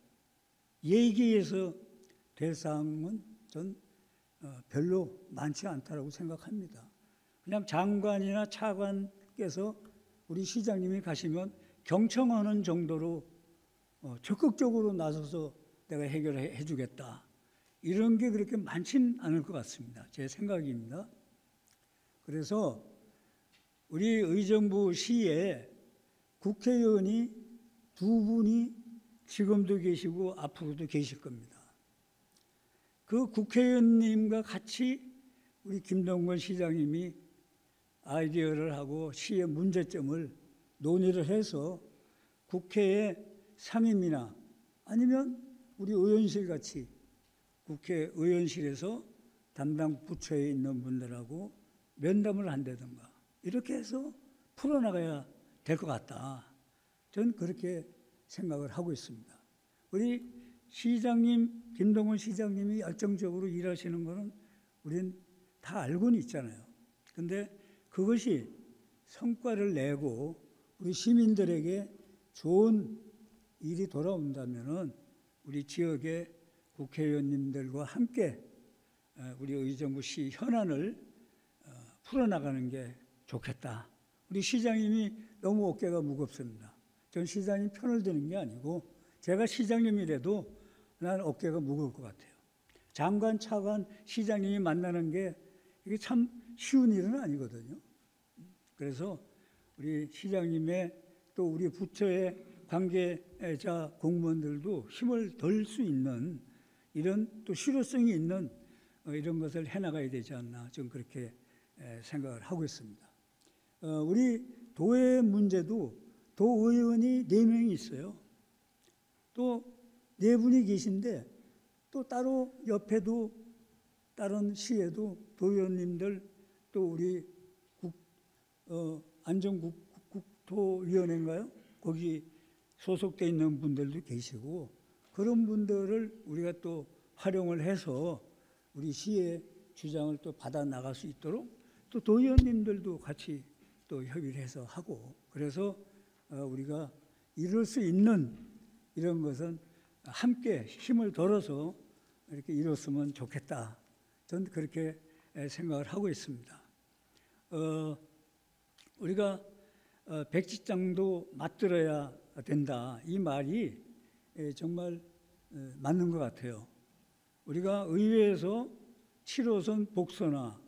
얘기해서 될 사항은 전 별로 많지 않다고 생각합니다. 그냥 장관이나 차관께서 우리 시장님이 가시면 경청하는 정도로 적극적으로 나서서 내가 해결해 주겠다, 이런 게 그렇게 많지는 않을 것 같습니다. 제 생각입니다. 그래서 우리 의정부 시에 국회의원이 2분이 지금도 계시고 앞으로도 계실 겁니다. 그 국회의원님과 같이 우리 김동건 시장님이 아이디어를 하고 시의 문제점을 논의를 해서 국회의 상임이나 아니면 우리 의원실 같이 국회 의원실에서 담당 부처에 있는 분들하고 면담을 한다든가 이렇게 해서 풀어나가야 될 것 같다. 저는 그렇게 생각을 하고 있습니다. 우리 시장님, 김동건 시장님이 열정적으로 일하시는 거는 우리는 다 알고는 있잖아요. 근데 그것이 성과를 내고 우리 시민들에게 좋은 일이 돌아온다면은 우리 지역의 국회의원님들과 함께 우리 의정부 시 현안을 풀어나가는 게 좋겠다. 우리 시장님이 너무 어깨가 무겁습니다. 전 시장님 편을 드는 게 아니고 제가 시장님이라도 난 어깨가 무거울 것 같아요. 장관, 차관, 시장님이 만나는 게 이게 참 쉬운 일은 아니거든요. 그래서 우리 시장님의 또 우리 부처의 관계자 공무원들도 힘을 덜 수 있는 이런 또 실효성이 있는 이런 것을 해나가야 되지 않나 저는 그렇게 생각을 하고 있습니다. 우리 도의 문제도 도의원이 4명이 있어요. 또 4분이 계신데 또 따로 옆에도 다른 시에도 도의원님들 또 우리 안전국토위원회인가요? 거기 소속돼 있는 분들도 계시고 그런 분들을 우리가 또 활용을 해서 우리 시의 주장을 또 받아 나갈 수 있도록 또 도의원님들도 같이 또 협의를 해서 하고 그래서 우리가 이룰 수 있는 이런 것은 함께 힘을 덜어서 이렇게 이뤘으면 좋겠다. 저는 그렇게 생각을 하고 있습니다. 우리가 백지장도 맞들어야 된다. 이 말이 정말 맞는 것 같아요. 우리가 의회에서 7호선 복선화,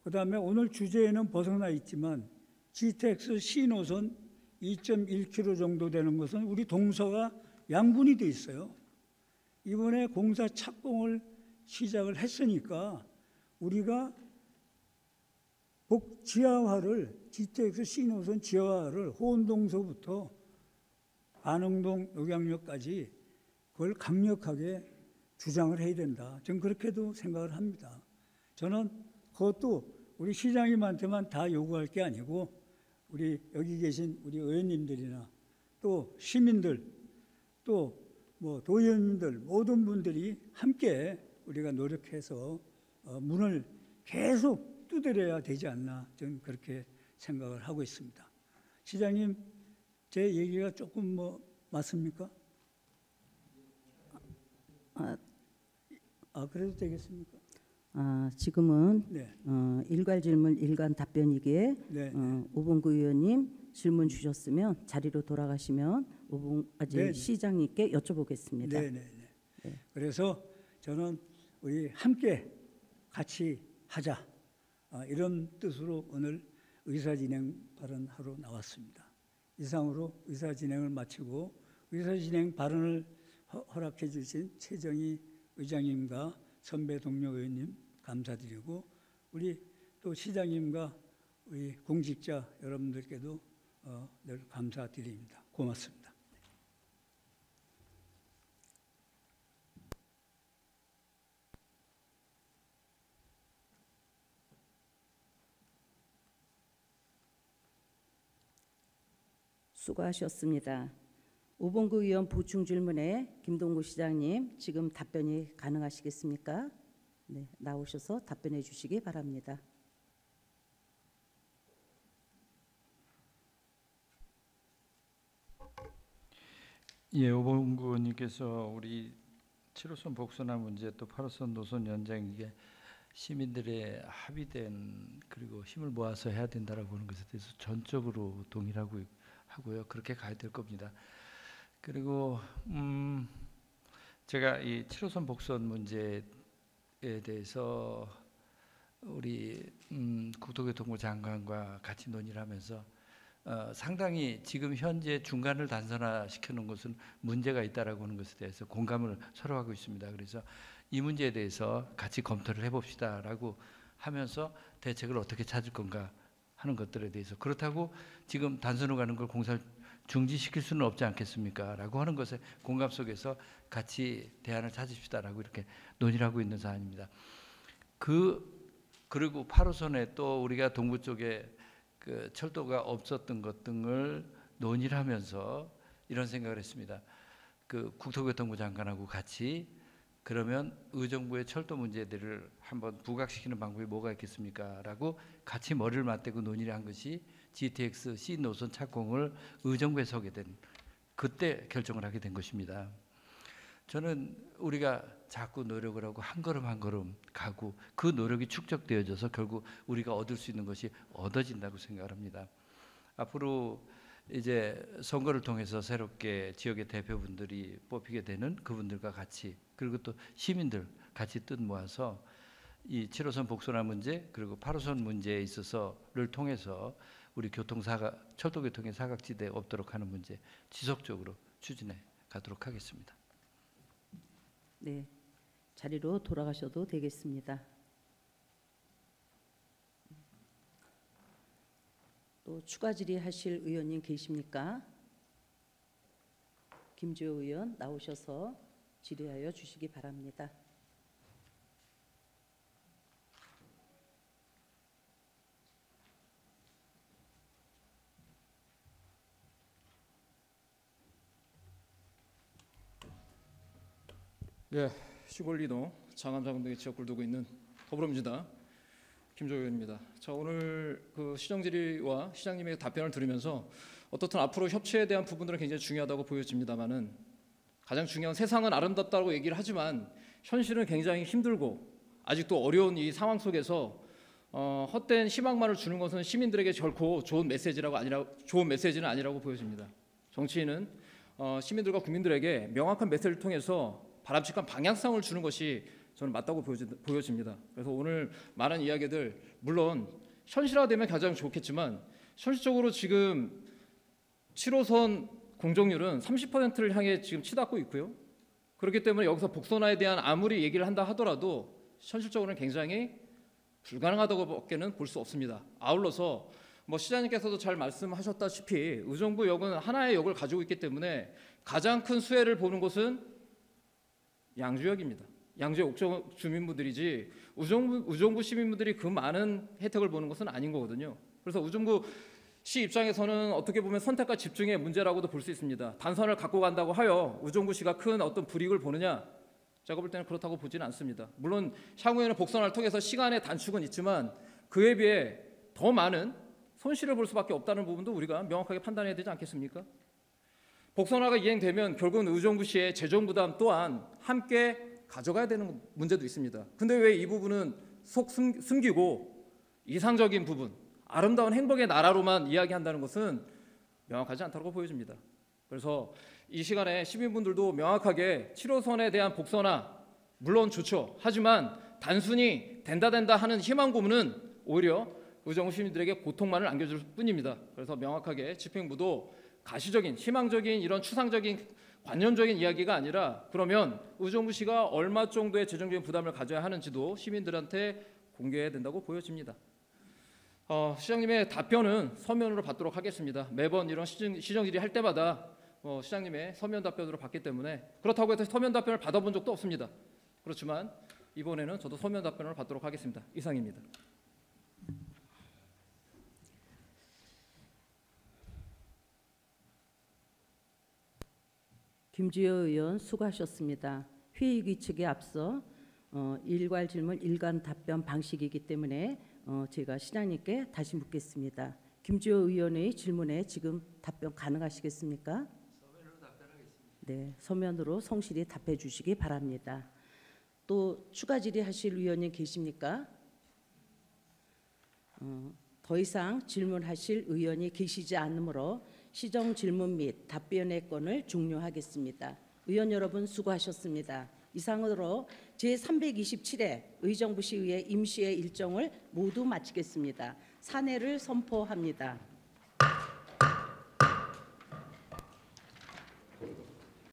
그 다음에 오늘 주제에는 벗어나 있지만 GTX 신호선 2.1km 정도 되는 것은 우리 동서가 양분이 돼 있어요. 이번에 공사 착공을 시작을 했으니까 우리가 지하화를 GTX 신호선 지하화를 호원동서부터 안흥동 녹양역까지 그걸 강력하게 주장을 해야 된다. 저는 그렇게도 생각을 합니다. 저는 그것도 우리 시장님한테만 다 요구할 게 아니고 우리 여기 계신 우리 의원님들이나 또 시민들 또 뭐 도의원님들 모든 분들이 함께 우리가 노력해서 문을 계속 두드려야 되지 않나 저는 그렇게 생각을 하고 있습니다. 시장님 제 얘기가 조금 맞습니까? 그래도 되겠습니까? 지금은 네. 일괄 질문 일괄 답변이기에 네. 5번구 의원님 질문 주셨으면 자리로 돌아가시면 네. 시장님께 여쭤보겠습니다. 네. 그래서 저는 우리 함께 같이 하자 이런 뜻으로 오늘 의사진행 발언하러 나왔습니다. 이상으로 의사진행을 마치고 의사진행 발언을 허락해 주신 최정희 의장님과 선배 동료 의원님 감사드리고 우리 또 시장님과 우리 공직자 여러분들께도 늘 감사드립니다. 고맙습니다. 수고하셨습니다. 5번구 의원 보충 질문에 김동구 시장님 지금 답변이 가능하시겠습니까? 네, 나오셔서 답변해 주시기 바랍니다. 예, 5번구 의원님께서 우리 7호선 복선화 문제 또 8호선 노선 연장 이게 시민들의 합의된 그리고 힘을 모아서 해야 된다라고 하는 것에 대해서 전적으로 동의하고요. 그렇게 가야 될 겁니다. 그리고 제가 이 7호선 복선 문제에 대해서 우리 국토교통부 장관과 같이 논의를 하면서 상당히 지금 현재 중간을 단선화시키는 것은 문제가 있다라고 하는 것에 대해서 공감을 서로 하고 있습니다. 그래서 이 문제에 대해서 같이 검토를 해봅시다라고 하면서 대책을 어떻게 찾을 건가 하는 것들에 대해서, 그렇다고 지금 단순으로 가는 걸 공사를 중지시킬 수는 없지 않겠습니까? 라고 하는 것에 공감 속에서 같이 대안을 찾읍시다라고 이렇게 논의를 하고 있는 사안입니다. 그리고 8호선에 또 우리가 동부 쪽에 그 철도가 없었던 것 등을 논의를 하면서 이런 생각을 했습니다. 그 국토교통부 장관하고 같이 그러면 의정부의 철도 문제들을 한번 부각시키는 방법이 뭐가 있겠습니까? 라고 같이 머리를 맞대고 논의를 한 것이 GTX C 노선 착공을 의정부에 서게 된, 그때 결정을 하게 된 것입니다. 저는 우리가 자꾸 노력을 하고 한 걸음 한 걸음 가고 그 노력이 축적되어져서 결국 우리가 얻을 수 있는 것이 얻어진다고 생각을 합니다. 앞으로 이제 선거를 통해서 새롭게 지역의 대표분들이 뽑히게 되는 그분들과 같이, 그리고 또 시민들 같이 뜻 모아서 이 7호선 복선화 문제 그리고 8호선 문제에 있어서를 통해서 우리 철도교통의 사각지대에 없도록 하는 문제 지속적으로 추진해 가도록 하겠습니다. 네, 자리로 돌아가셔도 되겠습니다. 또 추가 질의하실 의원님 계십니까? 김주호 의원 나오셔서 질의하여 주시기 바랍니다. 네, 시골 이동 장암 등의 지역구를 두고 있는 더불어민주당 김조호 의원입니다. 자, 오늘 그 시정 질의와 시장님의 답변을 들으면서 어떻든 앞으로 협치에 대한 부분들은 굉장히 중요하다고 보여집니다만은 가장 중요한, 세상은 아름답다고 얘기를 하지만 현실은 굉장히 힘들고 아직도 어려운 이 상황 속에서 헛된 희망만을 주는 것은 시민들에게 결코 좋은 메시지는 아니라고 보여집니다. 정치인은 시민들과 국민들에게 명확한 메시지를 통해서 바람직한 방향성을 주는 것이 저는 맞다고 보여집니다. 그래서 오늘 많은 이야기들, 물론 현실화되면 가장 좋겠지만 현실적으로 지금 7호선 공정률은 30%를 향해 지금 치닫고 있고요. 그렇기 때문에 여기서 복선화에 대한 아무리 얘기를 한다 하더라도 현실적으로는 굉장히 불가능하다고밖에는 볼 수 없습니다. 아울러서 시장님께서도 잘 말씀하셨다시피 의정부역은 하나의 역을 가지고 있기 때문에 가장 큰 수혜를 보는 곳은 양주역입니다. 양주역 옥정 주민분들이지 의정부 시민분들이 그 많은 혜택을 보는 것은 아닌 거거든요. 그래서 의정부시 입장에서는 어떻게 보면 선택과 집중의 문제라고도 볼 수 있습니다. 단선을 갖고 간다고 하여 의정부시가 큰 어떤 불이익을 보느냐? 제가 볼 때는 그렇다고 보지는 않습니다. 물론 향후에는 복선화를 통해서 시간의 단축은 있지만 그에 비해 더 많은 손실을 볼 수밖에 없다는 부분도 우리가 명확하게 판단해야 되지 않겠습니까? 복선화가 이행되면 결국은 의정부시의 재정 부담 또한 함께 가져가야 되는 문제도 있습니다. 근데 왜 이 부분은 속 숨기고 이상적인 부분, 아름다운 행복의 나라로만 이야기한다는 것은 명확하지 않다고 보여집니다. 그래서 이 시간에 시민분들도 명확하게 7호선에 대한 복선화 물론 좋죠. 하지만 단순히 된다 하는 희망 고문은 오히려 의정부 시민들에게 고통만을 안겨줄 뿐입니다. 그래서 명확하게 집행부도 가시적인, 희망적인 이런 추상적인 관념적인 이야기가 아니라 그러면 의정부시가 얼마 정도의 재정적인 부담을 가져야 하는지도 시민들한테 공개해야 된다고 보여집니다. 시장님의 답변은 서면으로 받도록 하겠습니다. 매번 이런 시정 질의 할 때마다 시장님의 서면 답변으로 받기 때문에 그렇다고 해서 서면 답변을 받아본 적도 없습니다. 그렇지만 이번에는 저도 서면 답변을 받도록 하겠습니다. 이상입니다. 김주호 의원 수고하셨습니다. 회의 규칙에 앞서 일괄 질문, 일괄 답변 방식이기 때문에 제가 시장님께 다시 묻겠습니다. 김주호 의원의 질문에 지금 답변 가능하시겠습니까? 서면으로 답변하겠습니다. 네, 서면으로 성실히 답해 주시기 바랍니다. 또 추가 질의하실 의원님 계십니까? 더 이상 질문하실 의원이 계시지 않으므로 시정 질문 및 답변의 건을 종료하겠습니다. 의원 여러분 수고하셨습니다. 이상으로 제327회 의정부시의회 임시회 일정을 모두 마치겠습니다. 산회를 선포합니다.